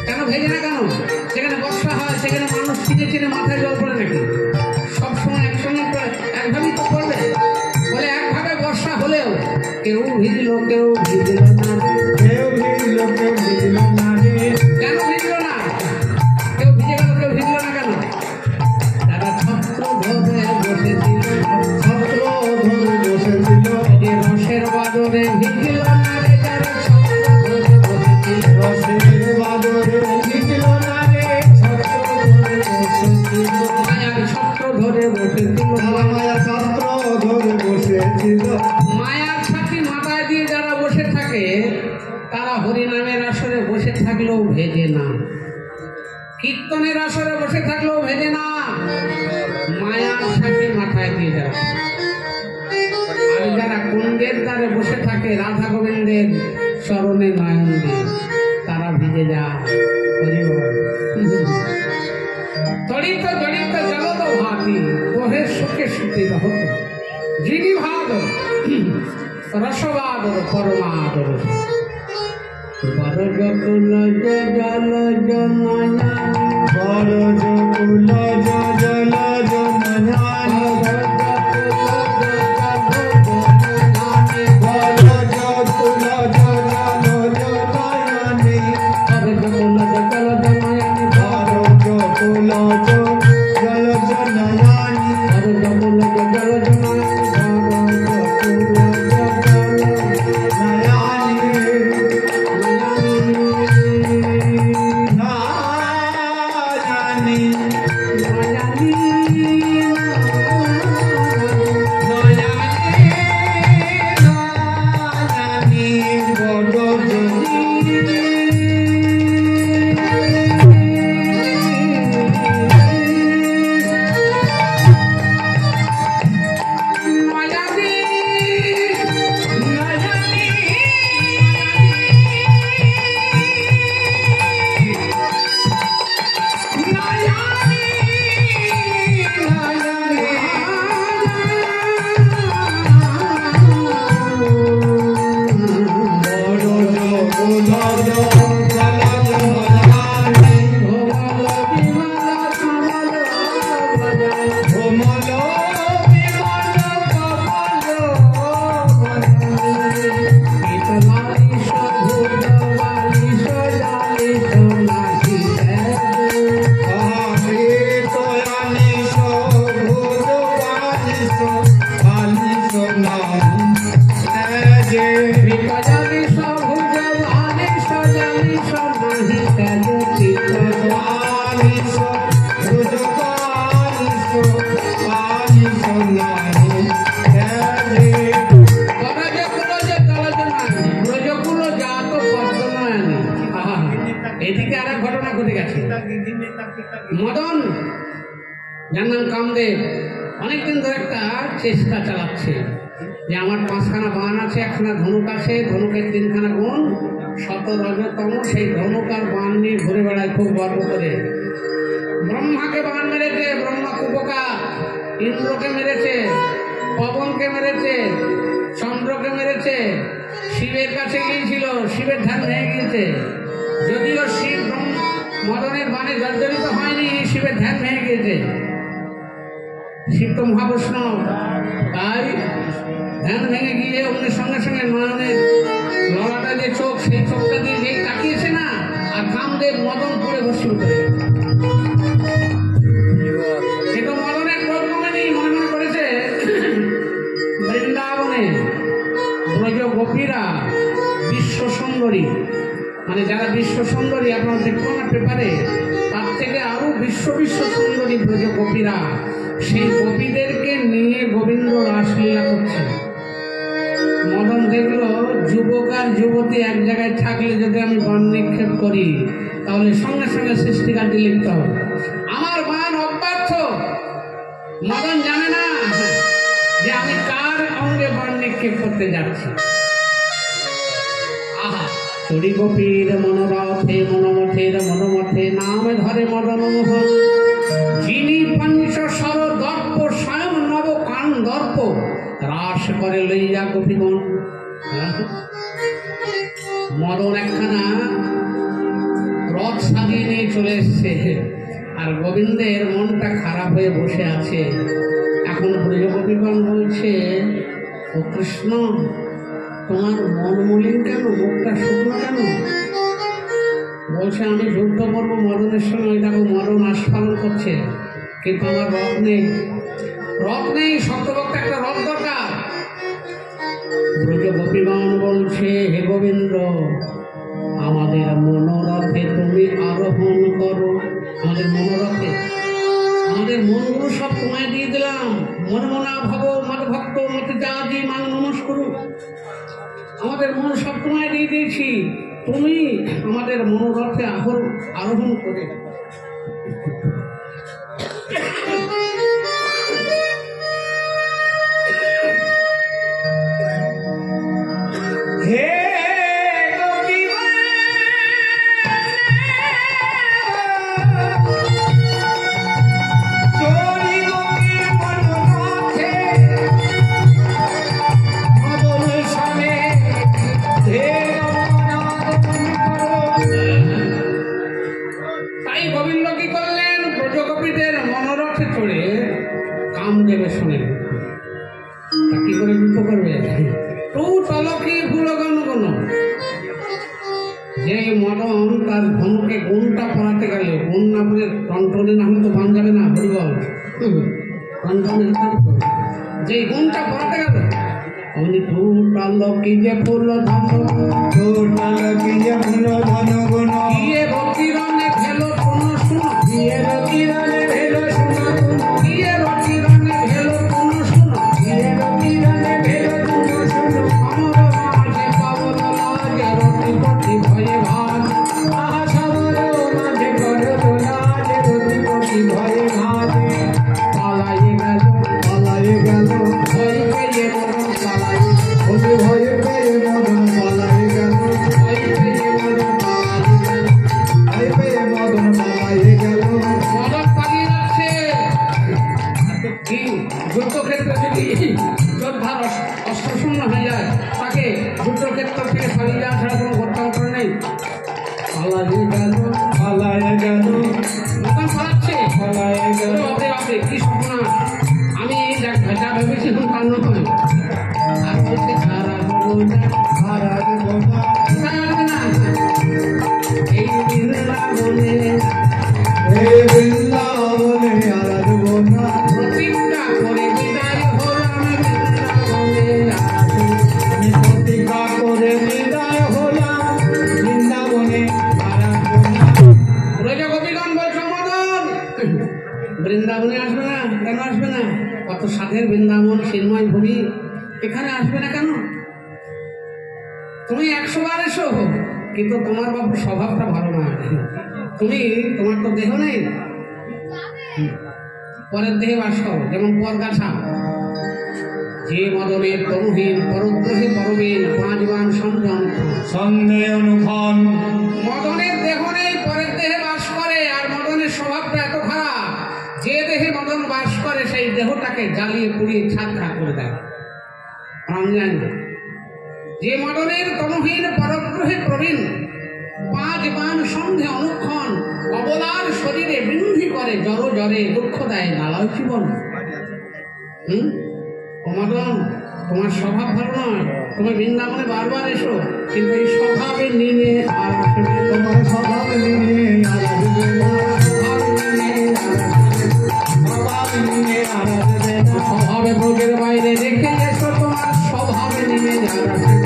কেন? ভেজে না কেন? সেখানে বর্ষা হয়, সেখানে মানুষ চিনে চিনে মাথায় জল পড়ে নাকি? সবসময় একসঙ্গে একভাবেই তো পড়বে। বলে একভাবে বর্ষা হলেও কেউ ভিজল কেউ ভিজল না রে। কেউ ভিজল কেউ ভিজল না রে। কেন ভিজল না? কেউ ভিজে গেল কেউ ভিজল না কেন? তারা ছত্র ধরে বসেছিল, ছত্র ধরে বসেছিল, যে রসের বাদরে ভিজল না রে, যারা ছত্র ধরে বসেছিল। রসের বাদরে ভিজল না রে, ছত্র ধরে বসেছিল, মায়ার ছত্র ধরে বসেছিল। মায়া ছত্র ধরে বসেছিল। মায়ার সাথী মাথায় দিয়ে যারা বসে থাকে তারা হরিনামের আসরে বসে থাকলেও ভেজে না, কীর্তনের আসরে বসে থাকলেও ভেজে না। মায়ার সাথী মাথায় দিয়ে যারা, আর যারা কুঞ্জের দ্বারে বসে থাকে রাধা গোবিন্দের চরণে নয়ন দিয়ে, তারা ভিজে যায়। হরি বল। তড়িত জড়িত জগত ভাতি তোহে সুখে সুখে রহত। যিনি ভাদর রসবাদর পরমাদর। বড় জকুল জল জনয়া, বড় জকুল জল জনয়ানি, বড় জকুল জল জনয়ানি, বড় জকুল জল জনয়ানি, নায়ানি। যার নাম কামদেব, অনেকদিন ধরে একটা চেষ্টা চালাচ্ছে যে আমার 5খানা বাণ আছে, 1খানা ধনুক আছে, ধনুকের 3খানা গুণ, 17 রজতম, সেই ধনুক আর বাণ নিয়ে ঘুরে বেড়ায় খুব গর্ব করে। ব্রহ্মাকে বাণ মেরেছে, ব্রহ্মা কুপকা, ইন্দ্রকে মেরেছে, পবনকে মেরেছে, চন্দ্রকে মেরেছে, শিবের কাছে গিয়েছিল, শিবের ধ্যান ভেঙে গিয়েছে। যদিও শিব মদনের বাণে জর্জরিত হয়নি, শিবের ধ্যান ভেঙে গিয়েছে। শিব তো মহাবৈষ্ণব, তাই ধ্যান ভেঙে গিয়ে অমনি সঙ্গে সঙ্গে নয়নের লড়াটা যে চোখ, সেই চোখটা দিয়ে যেই তাকিয়েছে না, আর কামদেব মদন করে ভস্মীভূত হয়ে গেল। কিন্তু মদনের ক্রোধ কমেনি, মনে মনে করেছে বৃন্দাবনে ব্রজ গোপীরা বিশ্ব সুন্দরী, মানে যারা বিশ্ব সুন্দরী আপনারা দেখুন না পেপারে, তার থেকে আরো বিশ্ব সুন্দরী ব্রজ গোপীরা, সেই গোপীদেরকে নিয়ে গোবিন্দ রাসলীলা করছে। মদন দেখলো যুবক আর যুবতী এক জায়গায় থাকলে যদি আমি বাণ নিক্ষেপ করি, তাহলে সঙ্গে সঙ্গে সৃষ্টিকার্যে লিখতে হবে। আমার বাণ অব্যর্থ। মদন জানে না যে আমি কার অঙ্গে বাণ নিক্ষেপ করতে যাচ্ছি। আহা, চড়ি গোপীর মনোরথে মনোমথের মনোমথে নাম ধরে মদন মোহন, যিনি পঞ্চশর দর্প স্বয়ং নব কান দর্প রাস করে লইয়া গোপীগণ। মদন একখানা রথ সাজিয়ে নিয়ে চলে এসছে, আর গোবিন্দের মনটা খারাপ হয়ে বসে আছে। এখন ব্রজ গোপীগণ বলছে, ও কৃষ্ণ, তোমার মন মলিন কেন, মুখটা শুকনো কেন? বলছে আমি যুদ্ধ করবো মদনের সঙ্গে। ওই দেখো মদন আস্ফালন করছে, কিন্তু আমার রথ নেই, রথ নেই, শক্তভক্ত একটা রথ দরকার। ব্রজ গোপীগণ বলছে, হে গোবিন্দ, আমাদের মনোরথে তুমি আরোহণ করো। আমাদের মনোরথে, আমাদের মনগুলো সব তোমায় দিয়ে দিলাম। মনমনা ভব মদ ভক্ত মত জাজি মান নমস্কার, আমাদের মন সব তোমায় দিয়ে দিয়েছি, তুমি আমাদের মনোরথে আরোহণ করে। হে কামদেবের সঙ্গে তা কি করে যুদ্ধ করবে? তু তলকে ভুল গণ যে মদন তার ধনুকে গুণটা পড়াতে গেল, গুণ না বলে কন্ট্রোলে না হলে তো বান যাবে না, হরিবল কন্ট্রোলে যে গুণটা পড়াতে গেল, অমনি তু তলকি যে ফুল ধন, তু তলকি যে ফুল ধন গুণ, গিয়ে রতিরনে ভেলো কোনো শুনো, গিয়ে রতিরনে ভেলো শুনো, গিয়ে রতিরনে ভেলো কোনো শুনো, গিয়ে রতিরনে ভেলো কোনো শুনো, আমার মাঝে পাবল লাগে রতিপতি ভয়ে ভাগ, আহা সবর মাঝে করো লাজ, রতিপতি ভয়ে ভাগে পালাইয়ে গেল ভয় পেয়ে মদন পালাই, ওরে ভয়ে পেয়ে মদন পালাই গেল, ভয় পেয়ে মদন পালাই গেল, ভয় পেয়ে মদন পালাই গেল। মদন পালিয়ে যাচ্ছে। কি যুদ্ধক্ষেত্রে যদি যোদ্ধার অস্ত্রশূন্য হয়ে যায়, তাকে যুদ্ধক্ষেত্র থেকে পালিয়ে যাওয়া ছাড়া কোনো গত্যন্তর নেই। পালাইয়ে গেল, পালাই গেল, মদন পালাচ্ছে, পালাই গেল, বাপরে বাপরে কি স্বপ্ন! আমি যা ভেবেছিলাম তার নয়। আর বলছে সারা ভবনা, হারা দেব না, সারা না এই বৃন্দাবনে হে বৃন্দাবনে হারা দেব না, প্রতিজ্ঞা করে বিদায় হলাম বৃন্দাবনে আসি। আমি প্রতিজ্ঞা করে বিদায় হলাম বৃন্দাবনে হারা দেব না। ব্রজ গোপীগণ বলছে, মদন বৃন্দাবনে আসবে না কেন? আসবে না? কত সাধের বৃন্দাবন, চিন্ময় ভূমি, এখানে আসবে না কেন? তুমি 100 বার এসো, কিন্তু তোমার বাবু স্বভাবটা ভালো না। তুমি, তোমার তো দেহ নেই, পরের দেহে বাস করো, যেমন পরগাছা। যে মদনের তনুহীন পরদ্রোহে পরবেন পাঁচবান সংযম সন্দেহ অনুক্ষণ। মদনের দেহ নেই, পরের দেহে বাস করে, আর মদনের স্বভাবটা এত খারাপ, যে দেহে মদন বাস করে সেই দেহটাকে জ্বালিয়ে পুড়িয়ে ছাড়খাড় করে দেয়। রমজান যে মদনের তনুহীন পরগ্রহে প্রবীণ পাঁচ বান সন্ধে অনুক্ষণ অবলার শরীরে বৃদ্ধি করে জড় জরে দুঃখ দেয় নালয় জীবন। ও মদন, তোমার স্বভাব ভালো নয়, তুমি বৃন্দাবনে বারবার এসো, কিন্তু এই স্বভাবে নিয়ে আর আসবে, তোমার স্বভাব নিয়ে আর আসবে না, স্বভাব নিয়ে আর আসবে না। স্বভাবে ভোগের বাইরে রেখে এসো, তোমার স্বভাবে নিয়ে আর আসবে,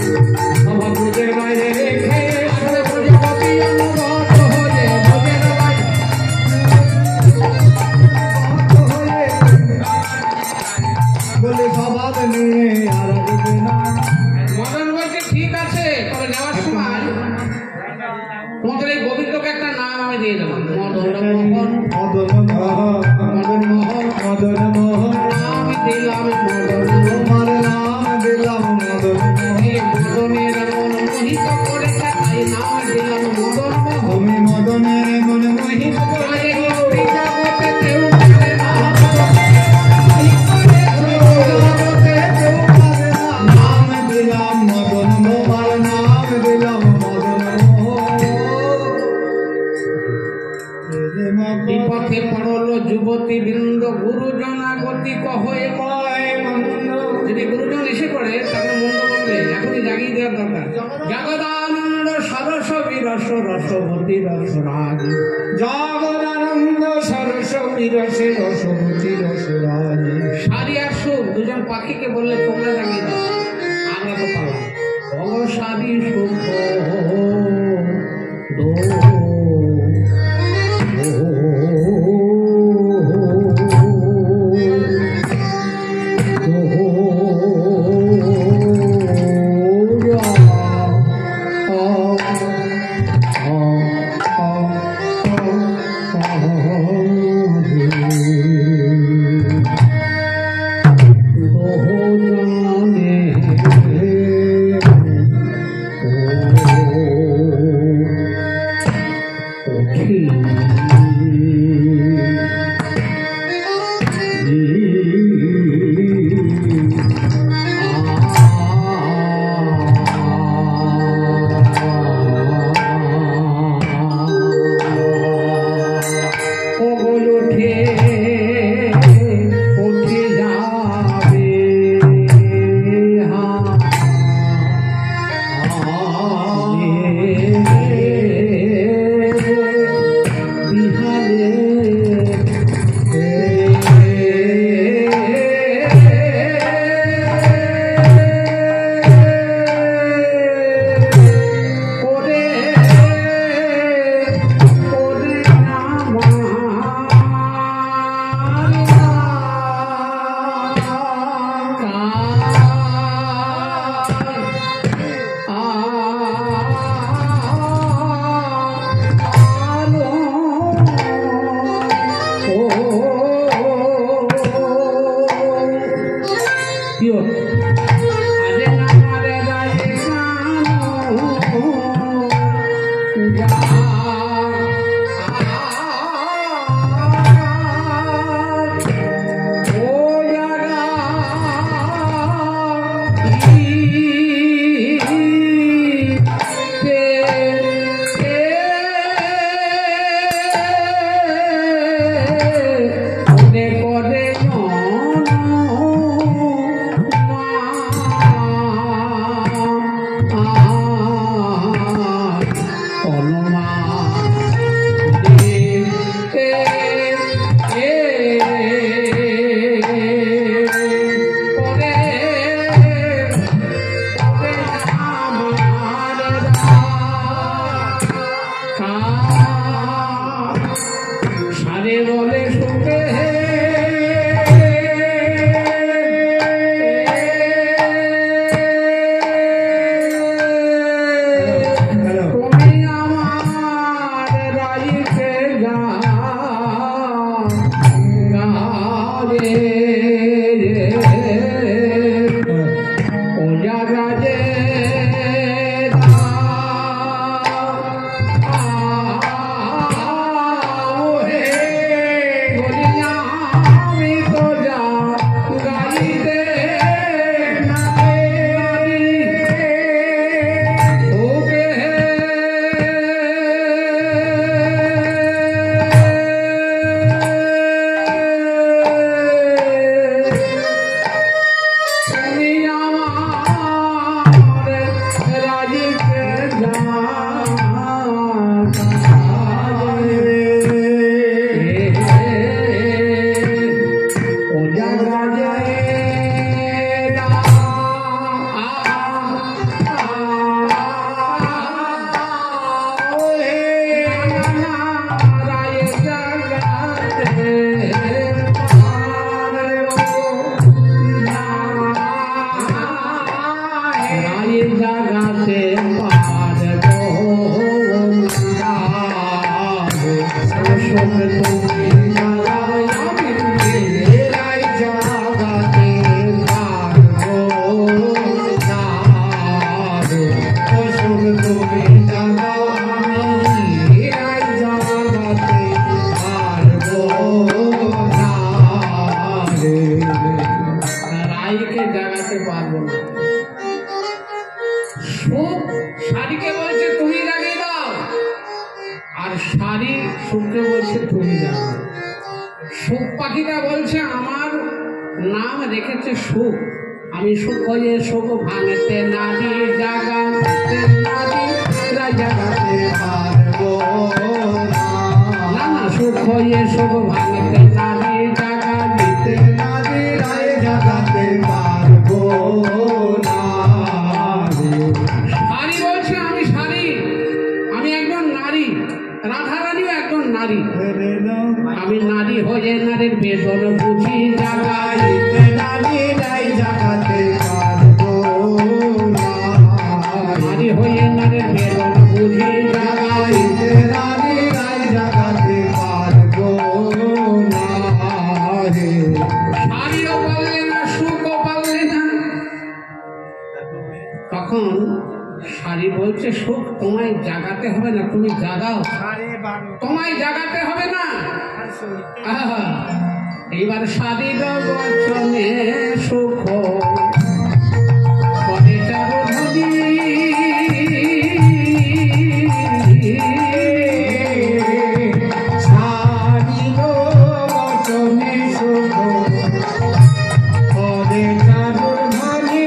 স্বভাব ভোগের বাইরে রেখে আসবে প্রজাপতি অনুগত হয়ে ভোগের বাইরে। বলে স্বভাব নিয়ে আর আসবে না। মদন বলছে ঠিক আছে, তবে যাওয়ার সময় তোমাদের এই গোবিন্দকে একটা নাম আমি দিয়ে দেবো, মদন মোহন। মদন মোহন, মদন মোহন মদন মোহন, নাম দিলাম মদন। তোমার নাম দিলাম মদন মোহন। এই মদনের মন মোহিত করেছে, তাই নাম দিলাম মদন মোহন। তুমি মদনের মন মোহিত তাই এই জগতে কেউ পারে না, জগতে কেউ পারে না। নাম দিলাম মদন মোহন, নাম দিলাম মদন মোহন। বিপথে পড়ল যুবতী বৃন্দ গুরুজনা গতি কহয়ে কয় মন্দ, যদি গুরুজন এসে পড়ে তাকে মন্দ বলবে, এখনই জাগিয়ে দেওয়ার দরকার। জগদানন্দ সরস বিরস রসবতী রসরাজ, জগদানন্দ সরস বিরসে রসবতী রসরাজ। সারি আর সুখ দুজন পাখিকে বললে তোমরা জাগিয়ে দাও, আমরা তো পারলাম। অসারি সুখ দো ভাইকে জাগাতে পারবো না। সুখ শাড়িকে বলছে তুমি জাগিয়ে দাও, আর শাড়ি সুখকে বলছে তুমি জাগাও। সুখ পাখিটা বলছে আমার নাম রেখেছে সুখ, আমি সুখ হয়ে সুখ ভাঙতে না দিয়ে জাগাতে না দিয়ে জাগাতে পারবো না, না সুখ হয়ে সুখ ভাঙতে না দিয়ে জাগা দিতে না দিরাই জাগাতে পারবো না। শাড়ি বলছে আমি শাড়ি, আমি একজন নারী, রাধারানীও একজন নারী, আমি নারী হয়ে নারীর বেদন বুঝি জাগাই না দিরাই জাগাতে পারবো না। নারী হয়ে নারীর বেদন বুঝি জাগাই না দিরাই জাগাতে পারবো না। শাড়িও পারলে না সুখও পারলে না। তখন শাড়ি বলছে সুখ তোমায় জাগাতে হবে না, তুমি জাগাও, তোমায় জাগাতে হবে না। আহা, এইবার শাড়ির বচনে সুখ পরে চারুধনী ছাড়িল বচনে সুখ পরে চারুধনী।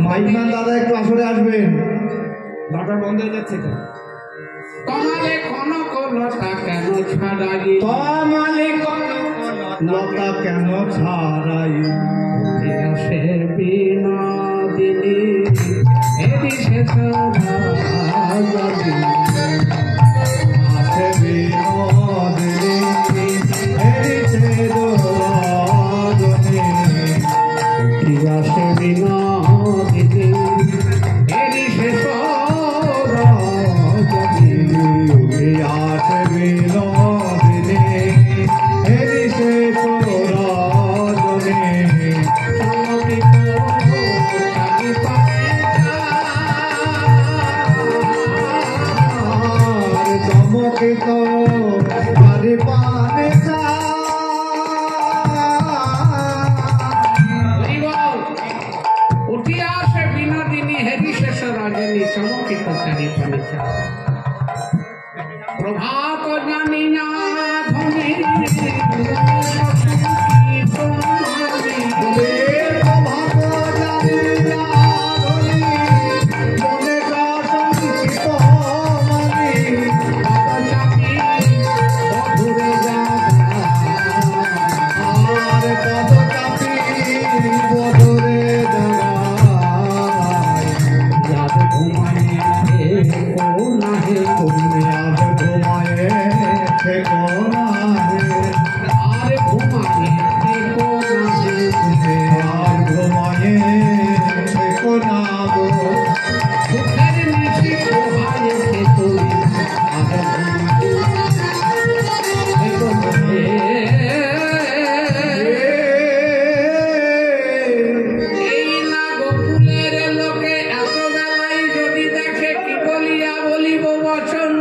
মাইকম্যান দাদা একটু আসরে আসবেন, দরকার বন্ধ হয়ে যাচ্ছে তো। কমালে কনক লতা কেন ছাড়ালি কমালে লতা কেন ছাড়াই সে বিনোদিনী এদি শেষ রাজনী আছে বিনোদিনী এরিছে রজনী। সে বিনোদিনী এদি শেষ রাজনী আছে বিনোদিনী এরিছে রজনী। চমকিত পারে পানে উঠিয়া আসে বিনোদিনী হেরি শেষ রজনী চমকিত চারিপানে প্রভাত জানি না ধনী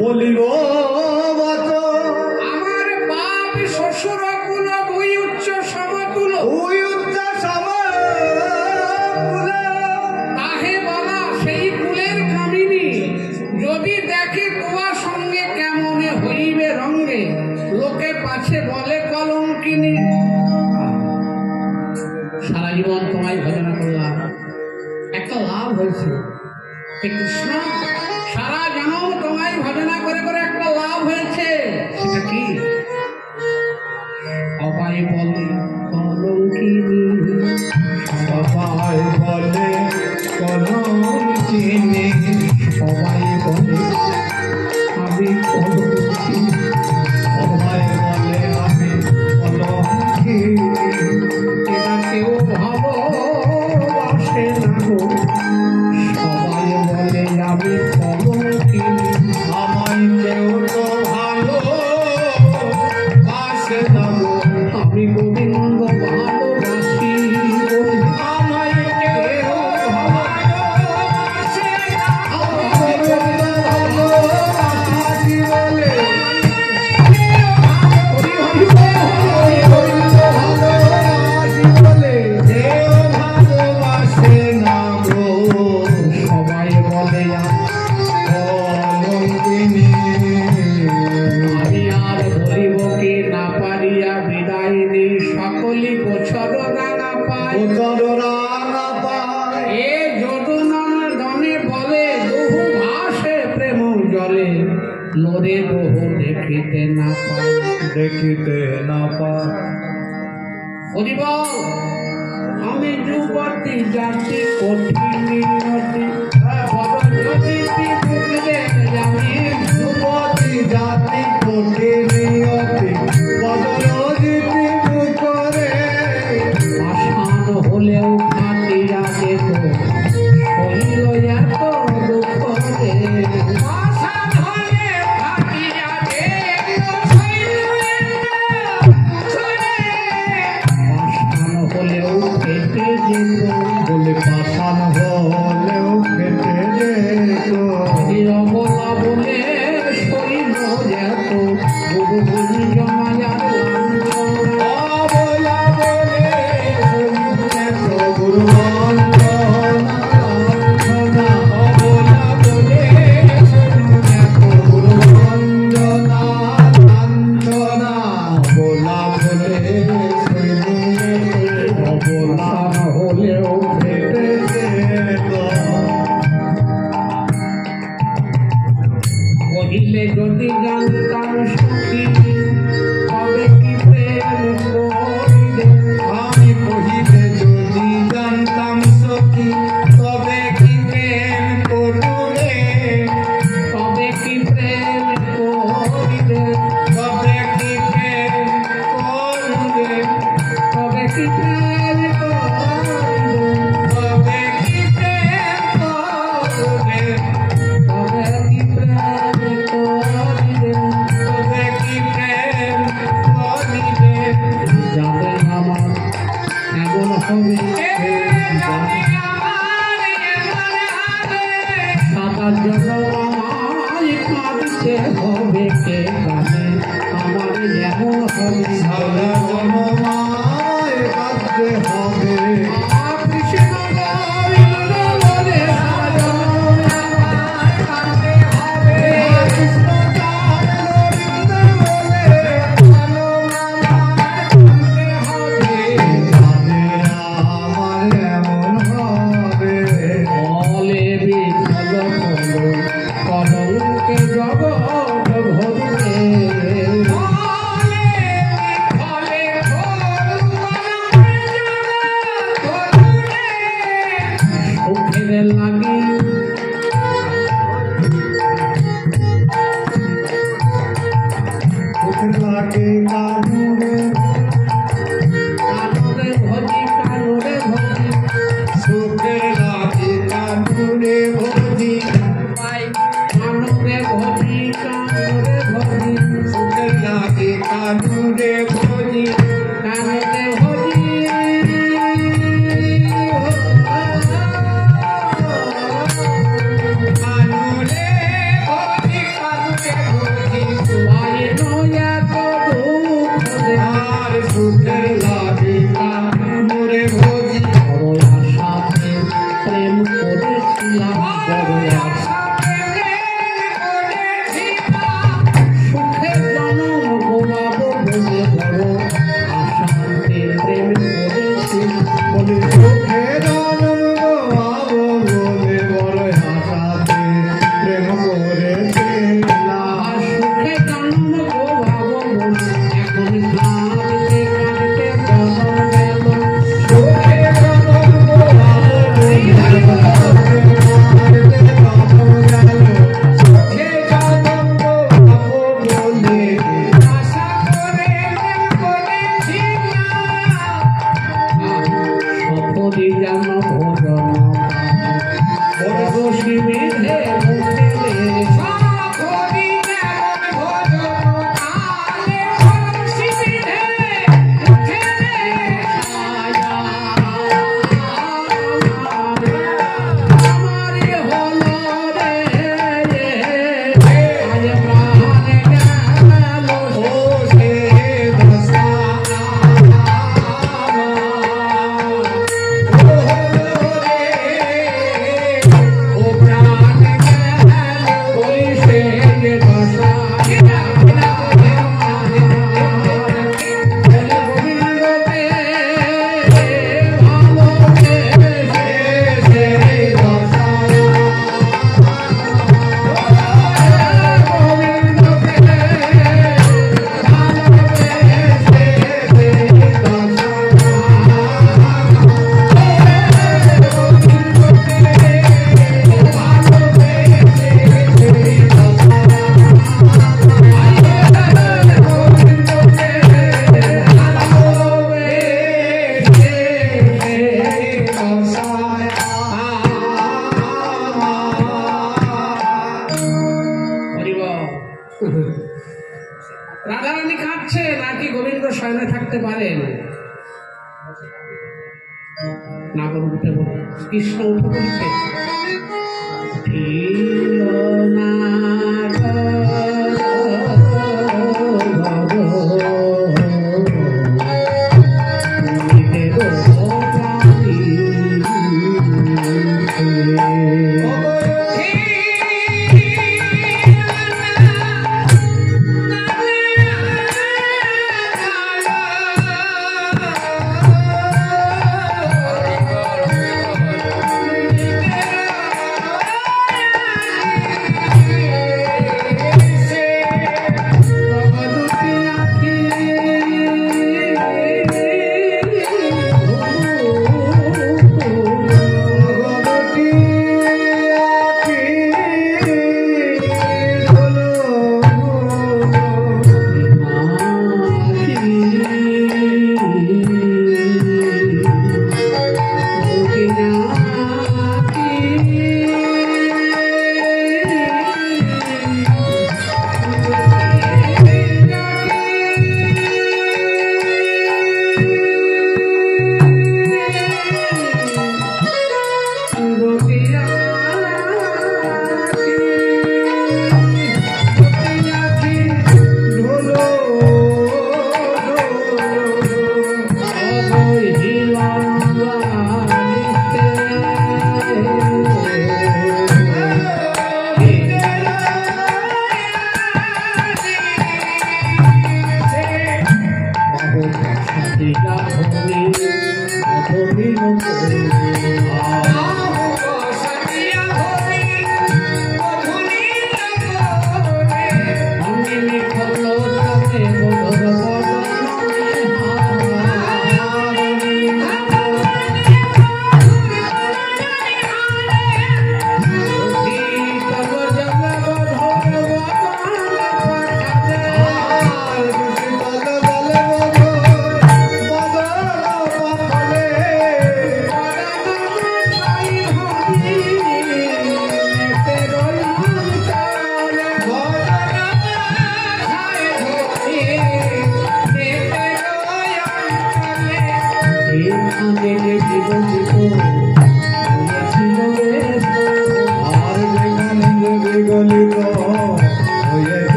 বলিব আমার বাপ শ্বশুর কুল দুই উচ্চ সমতুল তাহে বলা সেই কুলের কামিনী যদি দেখে তোমার সঙ্গে কেমন হইবে রঙ্গে লোকে পাছে বলে কলঙ্কিনী। সারা জীবন তোমায় ভজনা করলাম, একটা লাভ হয়েছে। কৃষ্ণ, সারা জনম তোমায় ভজনা করে করে একটা লাভ হয়েছে। সেটা কি? সবাই বলে কলঙ্কিনী, সবাই বলে কলঙ্কিনী, সবাই বলে আমি কলঙ্কিনী, সবাই বলে আমি কলঙ্কিনী। এটা কেউ ভালোবাসে না গো, সবাই বলে আমি কলঙ্কিনী। আমায় কেউ তো ভালো বাসে না গো, আমি গোবিন্দ ভালোবাসি বলে আমায় কেউ ভালোবাসে না গো, ভালোবাসি বলে ভালোবাসি বলে কেউ ভালোবাসে না গো, সবাই বলে কলঙ্কিনী। আমি আর বলিব কি না পারিয়া বিদায় নেই, সকলি বছর রাঙা পায়। রাঙা পায় এ যদুনন দনে বলে বহু ভাসে প্রেম জলে, লোরে বহু দেখিতে না পায়। দেখিতে না পায়। বলিব আমি যুবতী জাতি কঠিন নিয়তি, বদজ্যোতি বুঝলে আমি যুবতী জাতি কঠিনিয়তি, বদলজিতি মুখরে পাষাণ হলেও ফাটিয়া যেত শৈল এত দুঃখ রে। পাষাণ হলে ফাটিয়া যেত শৈল পাষাণ হলেও ফেটে যেত, বলে পাষাণ হলেও ফেটে যেত। অবলা বলে শৈল যেত, গুরু গুরু জমায়ার অবলা বলে এত গুরু বন্দনা, অবলা বলে এত গুরু বন্দনা লাঞ্ছনা, অবলা বলে পাষাণ হলেও ফেটে যেত। কহিলে যদি জানতাম সখী তবে কি প্রেম করিলে। আমি কহিলে যদি জানতাম সখী তবে কি প্রেম করবে, তবে কি প্রেম করিলে, তবে কি প্রেম করবে, তবে কি প্রেম করিলে, তবে কি প্রেম করবে, তবে কি প্রেম করিলে। তবে কি প্রেম করিবে। যাবে আমার এমন হবে জানে আমার এমন হবে, সাদা জন্য আমায় কাঁদতে হবে, কে জানে আমার এমন হবে। সারা জনমায় কাঁদতে হবে। কৃষ্ণ গোবিন্দ বলে সারা জনম আমায় কাঁদতে হবে। কৃষ্ণ চাঁদ গোবিন্দ বলে ভালো মামায় কাঁদতে হবে। জানে আমার এমন হবে, বলে বিফল হলো কলঙ্কে জগৎ ভরবে। ফলে ফলে সুখের লাগি লাগে কানুরে, কানুরে ভজি, কানুরে ভজি সুখে লাগে কানুরে ভজি, কানুরে ভজি, কানুরে ভজি সুখে লাগে কানুরে ভজি, কানুরে ভজি। কানুরে ভজি, কানুরে ভজি। পাইল এত দুঃখ দেয়, আর সুখে লাগে কানুরে ভজি। বড় আশাতে প্রেম করেছিলাম, বড় আশা সুখের জনম গোলাপ বলে বড় আশাতে নাগর উঠে বল, কৃষ্ণ উঠে বলছে ছিল না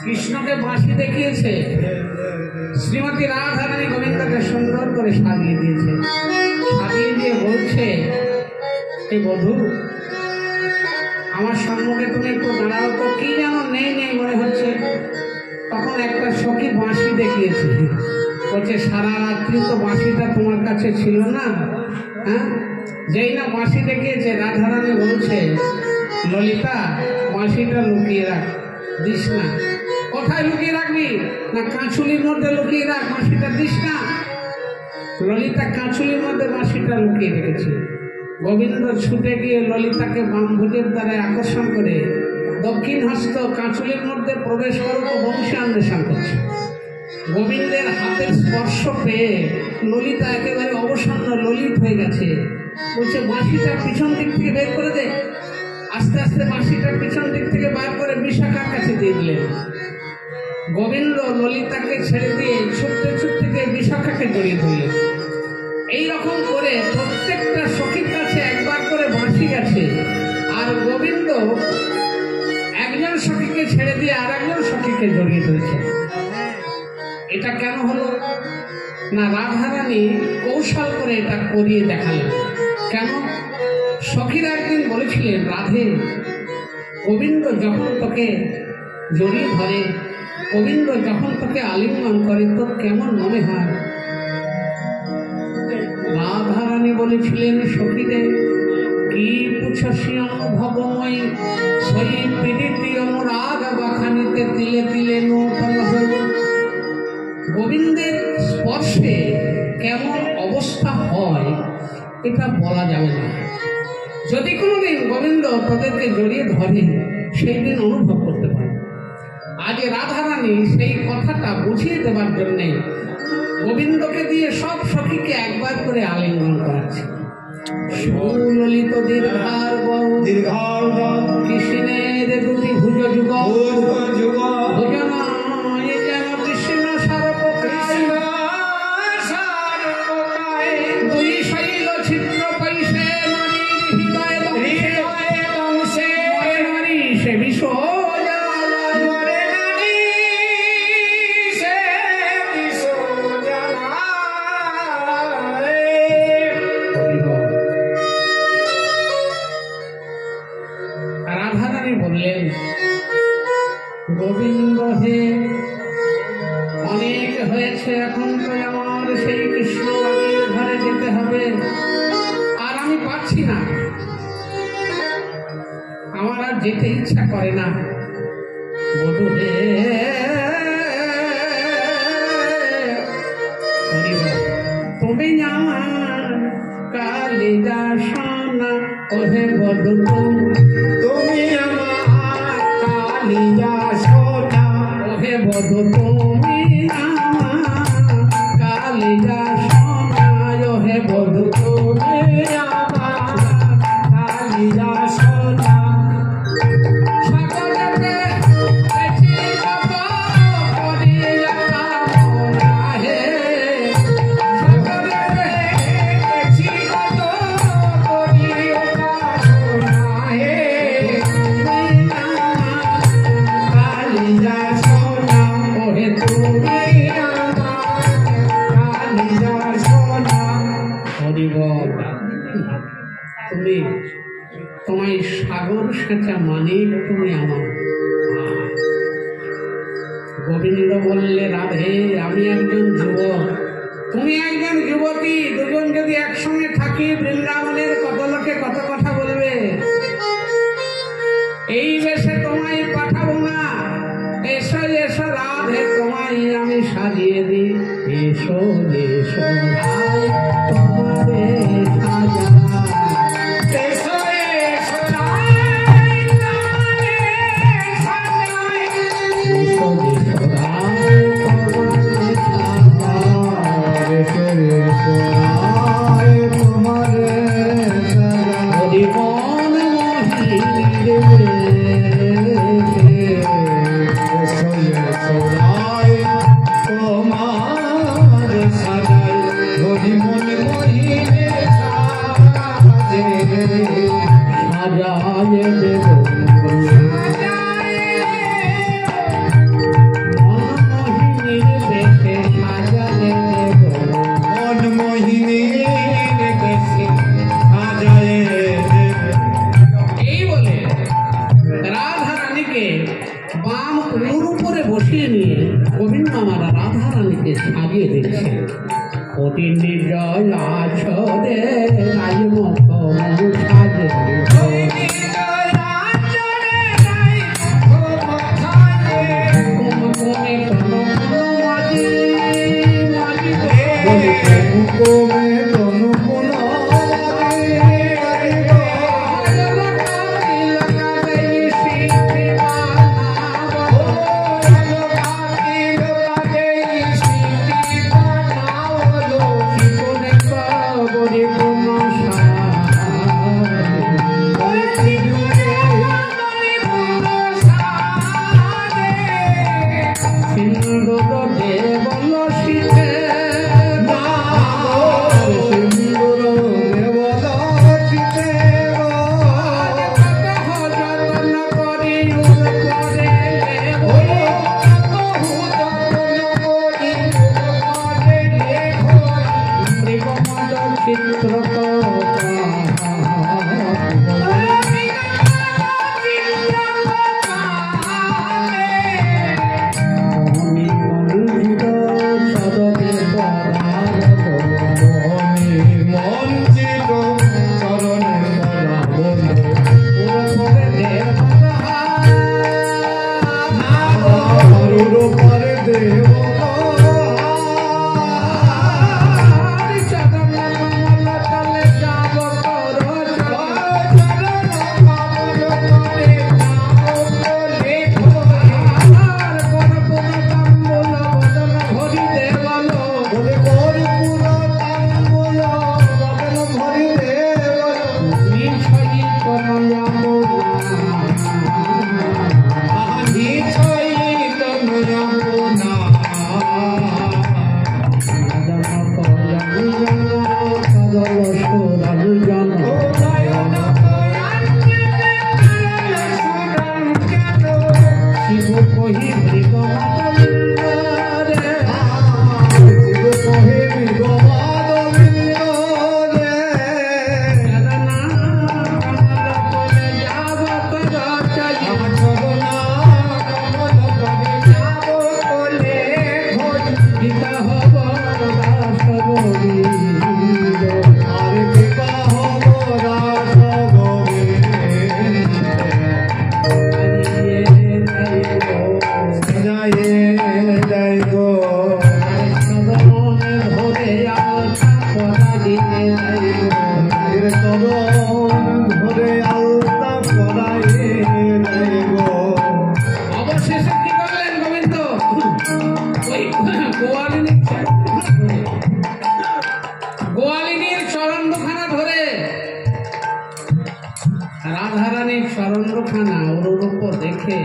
কৃষ্ণকে বাঁশি দেখিয়েছে, শ্রীমতী রাধারানী গোবিন্দকে সুন্দর করে সাজিয়ে দিয়েছে। সাজিয়ে দিয়ে বলছে, এই বধূ আমার সম্মুখে তুমি একটু দাঁড়াও তো, কি যেন নেই নেই মনে হচ্ছে। তখন একটা সখী বাঁশি দেখিয়েছে, বলছে সারা রাত্রি তো বাঁশিটা তোমার কাছে ছিল না। হ্যাঁ, যেই না বাঁশি দেখিয়েছে রাধারানী বলছে, ললিতা বাঁশিটা লুকিয়ে রাখ, দিস না। কোথায় লুকিয়ে রাখবি? না কাঁচুলির মধ্যে লুকিয়ে রাখ, বাঁশিটা দিস না। ললিতা কাঁচুলির মধ্যে বাঁশিটা লুকিয়ে রেখেছে। গোবিন্দ ছুটে গিয়ে ললিতাকে বাম ভুজের দ্বারা আকর্ষণ করে দক্ষিণ হস্ত কাঁচুলির মধ্যে প্রবেশ করে তো বংশী অন্বেষণ করছে। গোবিন্দের হাতের স্পর্শ পেয়ে ললিতা একেবারে অবসন্ন ললিত হয়ে গেছে। বলছে বাঁশিটা পিছন দিক থেকে বের করে দে। আস্তে আস্তে বাঁশিটা পিছন দিক থেকে বার করে বিশাখার কাছে দিয়ে দিলেন। গোবিন্দ ললিতাকে ছেড়ে দিয়ে ছুটতে ছুটতে গিয়ে বিশাখাকে জড়িয়ে ধরলেন। এইরকম করে প্রত্যেকটা সখীর কাছে একবার করে বাঁশি গেছে। আর গোবিন্দ একজন গোবিন্দকে ছেড়ে দিয়ে আর একজন সখীকে জড়িয়ে ধরেছে। এটা কেন হলো না, রাধারানী কৌশল করে এটা করিয়ে দেখালেন। কেন? সখীরা একদিন বলেছিলেন, রাধে, গোবিন্দ যখন তোকে জড়িয়ে ধরে, গোবিন্দ যখন তোকে আলিঙ্গন করে, তোর কেমন মনে হয়? রাধারানী বলেছিলেন সখীদের, কি পুছসি অনুভবময়ী, সেই পীড়িতি অনুরাগ বাখানিতে তিলে তিলে নূতন হল। গোবিন্দের স্পর্শে কেমন অবস্থা হয় এটা বলা যাবে না। যদি কোনোদিন গোবিন্দ তোদেরকে জড়িয়ে ধরে, সেই দিন অনুভব করতে পারে। আজ রাধারানী সেই কথাটা বুঝিয়ে দেবার জন্যে গোবিন্দকে দিয়ে সব সখীকে একবার করে আলিঙ্গন করাচ্ছে। সুললিত দীর্ঘার বউ কৃষ্ণের দুটি ভুজ যুগ ভুজন যেন কৃষ্ণ সর্বপ্রকায়, দুই শৈল ছিদ্র পৈশে নারীর হৃদয় বংশে, নারী সে বিশ্ব বললেন, গোবিন্দ হে, অনেক হয়েছে, এখন তো আমার সেই কৃষ্ণ ঘরে যেতে হবে, আর আমি পারছি না, আমার আর যেতে ইচ্ছা করে না। বধূ হে, তুমি আমার কালিদা সোনা, ওহে বধূ তুমি আমার কালিদা সোনা, ওহে বধূ তুমি আমার কালিদা সোনা, ওহে বধূ তুমি আমার কালিদা সোনা। সাগরেতে দেখি কত করিয়া কামনা হে, সাগরেতে দেখি কত করিয়া কামনা হে, কালিদা সোনা, ওহে তুমি আমার কালিদা সোনা। হরি বল। তুমি তোমায় সাগর সেচা মানিক, তুমি আমার। গোবিন্দ বললে, রাধে, আমি একজন যুবক, তুমি একজন যুবতী, দুজন যদি একসঙ্গে থাকি, বৃন্দাবনের কত লোকে কত কথা বলবে। এই বেশে তোমায় পাঠাবো না, এসো এসো রাধে, তোমায় আমি সাজিয়ে দিই, এসো এসো রাধে, তোমারে সাজাই। এসো এসো রাধে, তোমারে সাজাই। এসো এসো রাধে, তোমারে সাজাই। এসো এসো রাধে, তোমারে সাজাই। হরি মন মোহিনী রে, বাম উনুর উপরে বসিয়ে নিয়ে গোবিন্দ আমার রাধারানীকে সাজিয়ে দিচ্ছে। অতি নির্জয় আছো রে রাজমুখ সাজে, গোয়ালিনীর চরণ দুখানা ধরে রাধারানীর চরণ দুখানা ওর উপর দেখে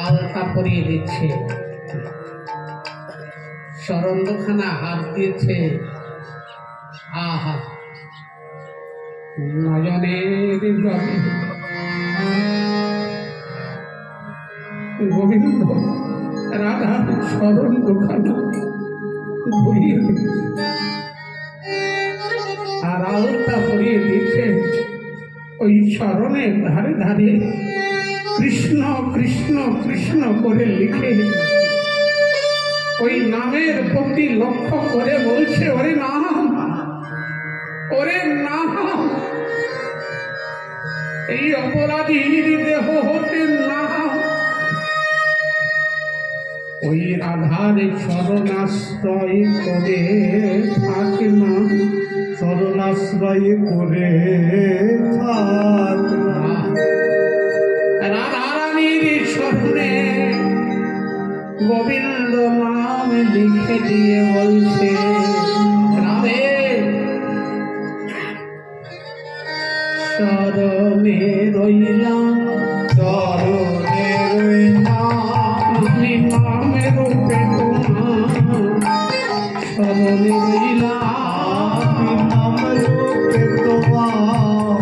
আলতা পরিয়ে দিচ্ছে, চরণ দুখানা হাত দিয়েছে। আহা, নয়নের জলে গোবিন্দ রাধার চরণ দুখানা ধরিয়ে দিচ্ছে আর আলতা পরিয়ে দিচ্ছে। ওই চরণের ধারে ধারে কৃষ্ণ কৃষ্ণ কৃষ্ণ করে লিখে ওই নামের প্রতি লক্ষ্য করে বলছে, ওরে নাম, ওরে নাম, এই অপরাধীর দেহ হতে নাম। ওই রাধার চরণাশ্রয় করে থাকে না, চরণাশ্রয় করে থাক। রাধারানীর চরণে গোবিন্দ নাম লিখে দিয়ে বলছে, রাধে চরণে রইলাম, চরণে রইলাম, আমি নামের রূপে তোমার চরণে রইলাম, নাম রূপে তোমার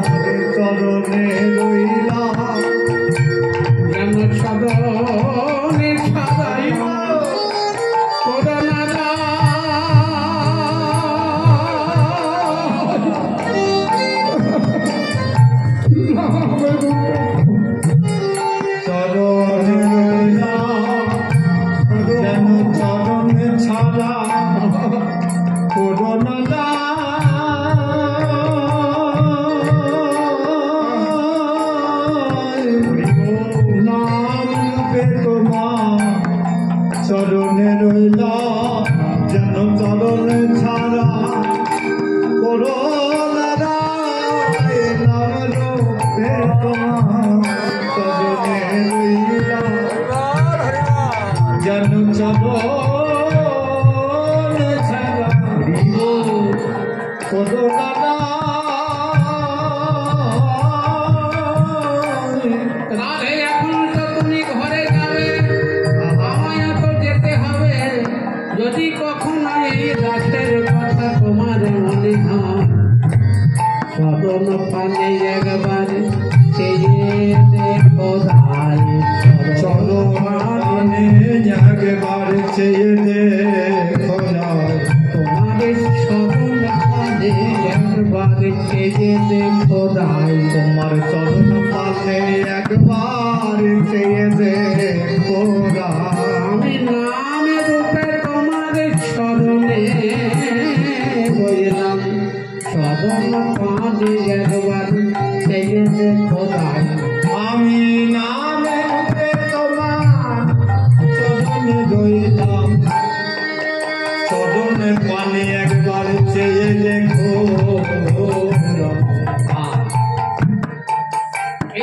চরণে রইলাম। যেন চরণে ছাড়াই করোনা চরণে রইলাম, যেন চরণে ছাড়া করোনা নাম রূপে তোমার চরণে রইলাম, যেন চরণে ছাড়া করোনা নাম রূপে তোমার চরণে রইলাম, যেন চরণে ছাড়া করোনা রাধে, এখন তো তুমি ঘরে যাবে, আমায় তো যেতে হবে। যদি কখনো এই রাতের কথা তোমার মনে হয়, চরণ পানে একবার চেয়ে দেখো দাই, চরণে একবার চেয়ে দেখো না, তোমার চরণ পানে একবার চেয়ে দেখো দাই, তোমার চরণ পানে একবার চেয়ে দেখো না। আমি নামে রূপে তোমার চরণে বললাম, চরণ পানে একবার চেয়ে দেখো দাই। আমি নামে রূপে তোমার চরণে রইলাম, চরণের পানে একবার চেয়ে দেখো।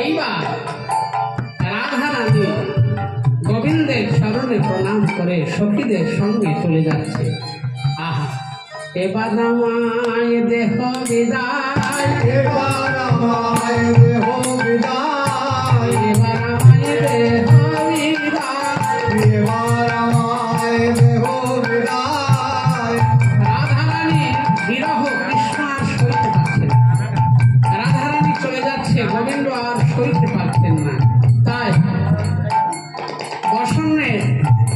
এইবার রাধারানী গোবিন্দের চরণে প্রণাম করে সখীদের সঙ্গে চলে যাচ্ছে। আহা, এবার আমায় দেহ বিদায়, এবার আমায় দেহ বিদায়, এবার আমায় দেহ বিদায়। এবার আমায় দেহ বিদায়। রাধারানী বিরহ কৃষ্ণ আর সইতে পারছেন না। রাধারানী চলে যাচ্ছে, গোবিন্দ আর সইতে পারছেন না। তাই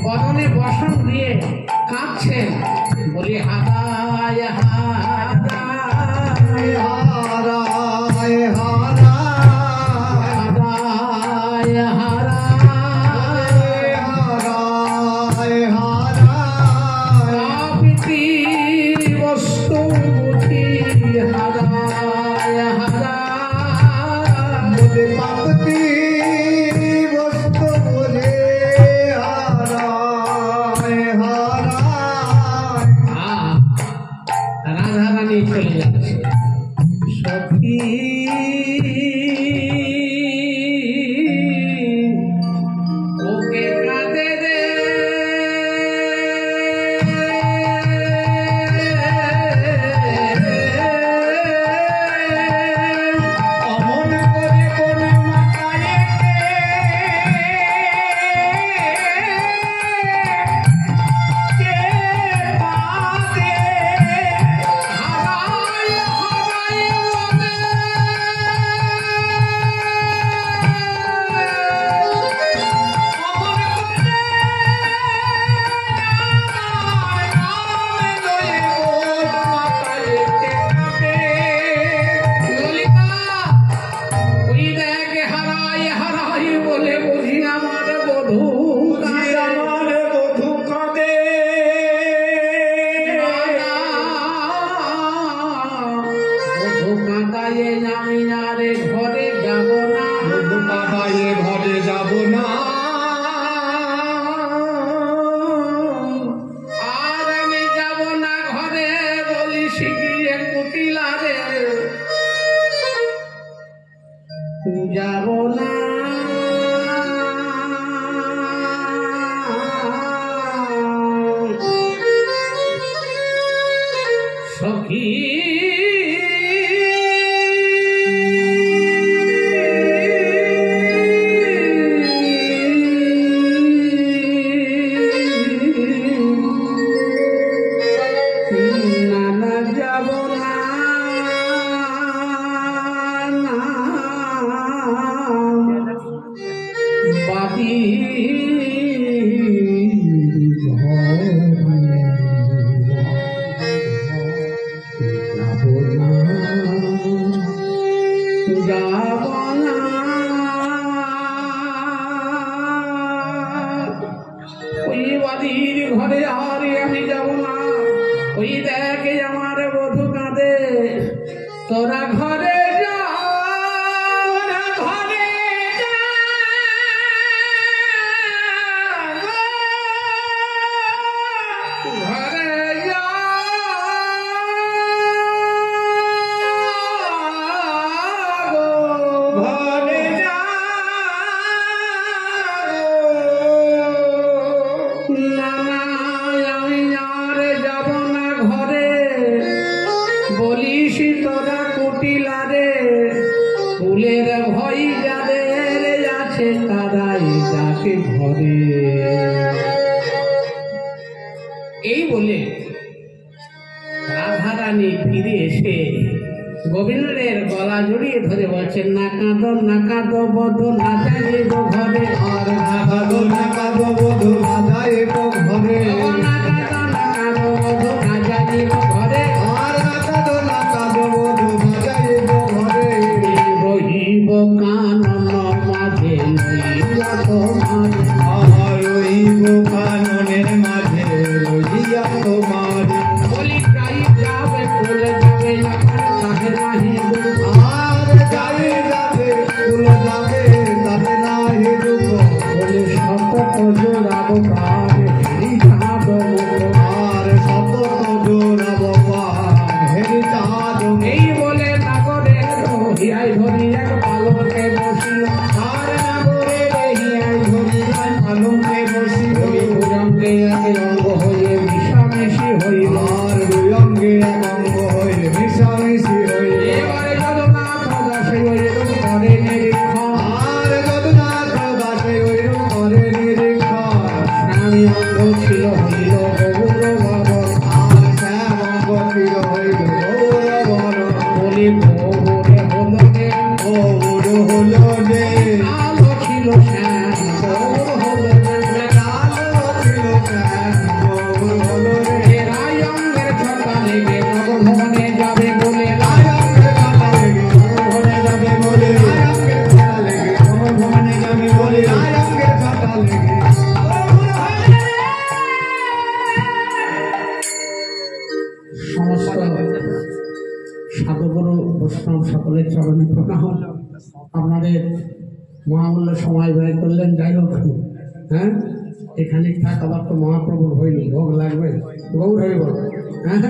বদনে বসন দিয়ে কাঁদছেন, বলি হাদায় হাদায় হারায় হারায় হাদায় হারায় হারায় হারায় আপতি বস্তু বুঝি হাদায় হাদায় বলে পাপতি বস্তু বলে হারায় হারায়। বাদি ওই বাদির ঘরে আর আমি যাব না। ওই দেখে আমার বধূ কাঁদে, তোরা ঘরে যা, ঘরে যা, ঘরে যা, ঘরে যা, না না আমি আর যাব না ঘরে। বলিস তোরা কুটিলারে, ফুলের ভয় যাদের আছে তারাই যাকে ঘরে। এই বলে রাধারানী ফিরে এসে গোবিন্দের গলা জড়িয়ে ধরে বলছেন, না কাঁদো না কাঁদো বধূ, না যাইব ঘরে। আর না কাঁদো না কাঁদো বধূ, না যাইব ঘরে। না কাঁদো না কাঁদো বধূ, না যাইব ঘরে। আর না কাঁদো না কাঁদো বধূ, না যাইব ঘরে। রহিব কানন মাঝে লইয়া তোমার, আর রহিব কাননের মাঝে রহিয়া তোমার। বলি যাই যাবে ফুলে যাবে তাহে নাহি দুঃখ। আর যাই যাবে ফুল যাবে তাতে নাহি দুঃখ। বলে শপথ জোড়াব প্রাণ হেরি চাঁদ মুখ। আর শত জোড়াব প্রাণ হেরি চাঁদ মুখ। এই বলে নাগরে রহিয়াই ধরি এক পালকে বসিল। আর নাগরে রহিয়াই ধরি এক পালকে বসিল। ওই ভুজঙ্গে এক অঙ্গ হয়ে মিশামিশি হইল। আর দুই অঙ্গে এক অঙ্গ হইল মিশামিশি হইল। এবারে জগন্নাথ দাসে ওইরূপ করে নিরীক্ষণ। আর যদুনাথ দাসে ওইরূপ করে নিরীক্ষণ। স্বামী অঙ্গ ছিল হইল গৌর ভবন। আর শ্যাম অঙ্গ ছিল হইল গৌরবর। বলি গৌরে হল গে, গৌর হলো যে আলো ছিল শ্যাম গৌর হল গে। কালো ছিল শ্যাম গৌর হলো রে। এরাই অঙ্গের ছটা লেগে নগর ভবনে যাবে বলে রায়ঙ্গের কাটা লেগে ভবনে যাবে বলে। রায়ঙ্গের কাটা লেগে ভবনে যাবে বলে। রায়ঙ্গের কাটা লেগে সমস্ত সাধুগুরু বৈষ্ণব সকলের চরণে প্রণাম। আপনাদের মহামূল্য সময় ব্যয় করলেন, যাই হোক হ্যাঁ, এখানে থাক, আবার তো মহাপ্রভুর হইল ভোগ লাগবে, গৌর হইব হ্যাঁ।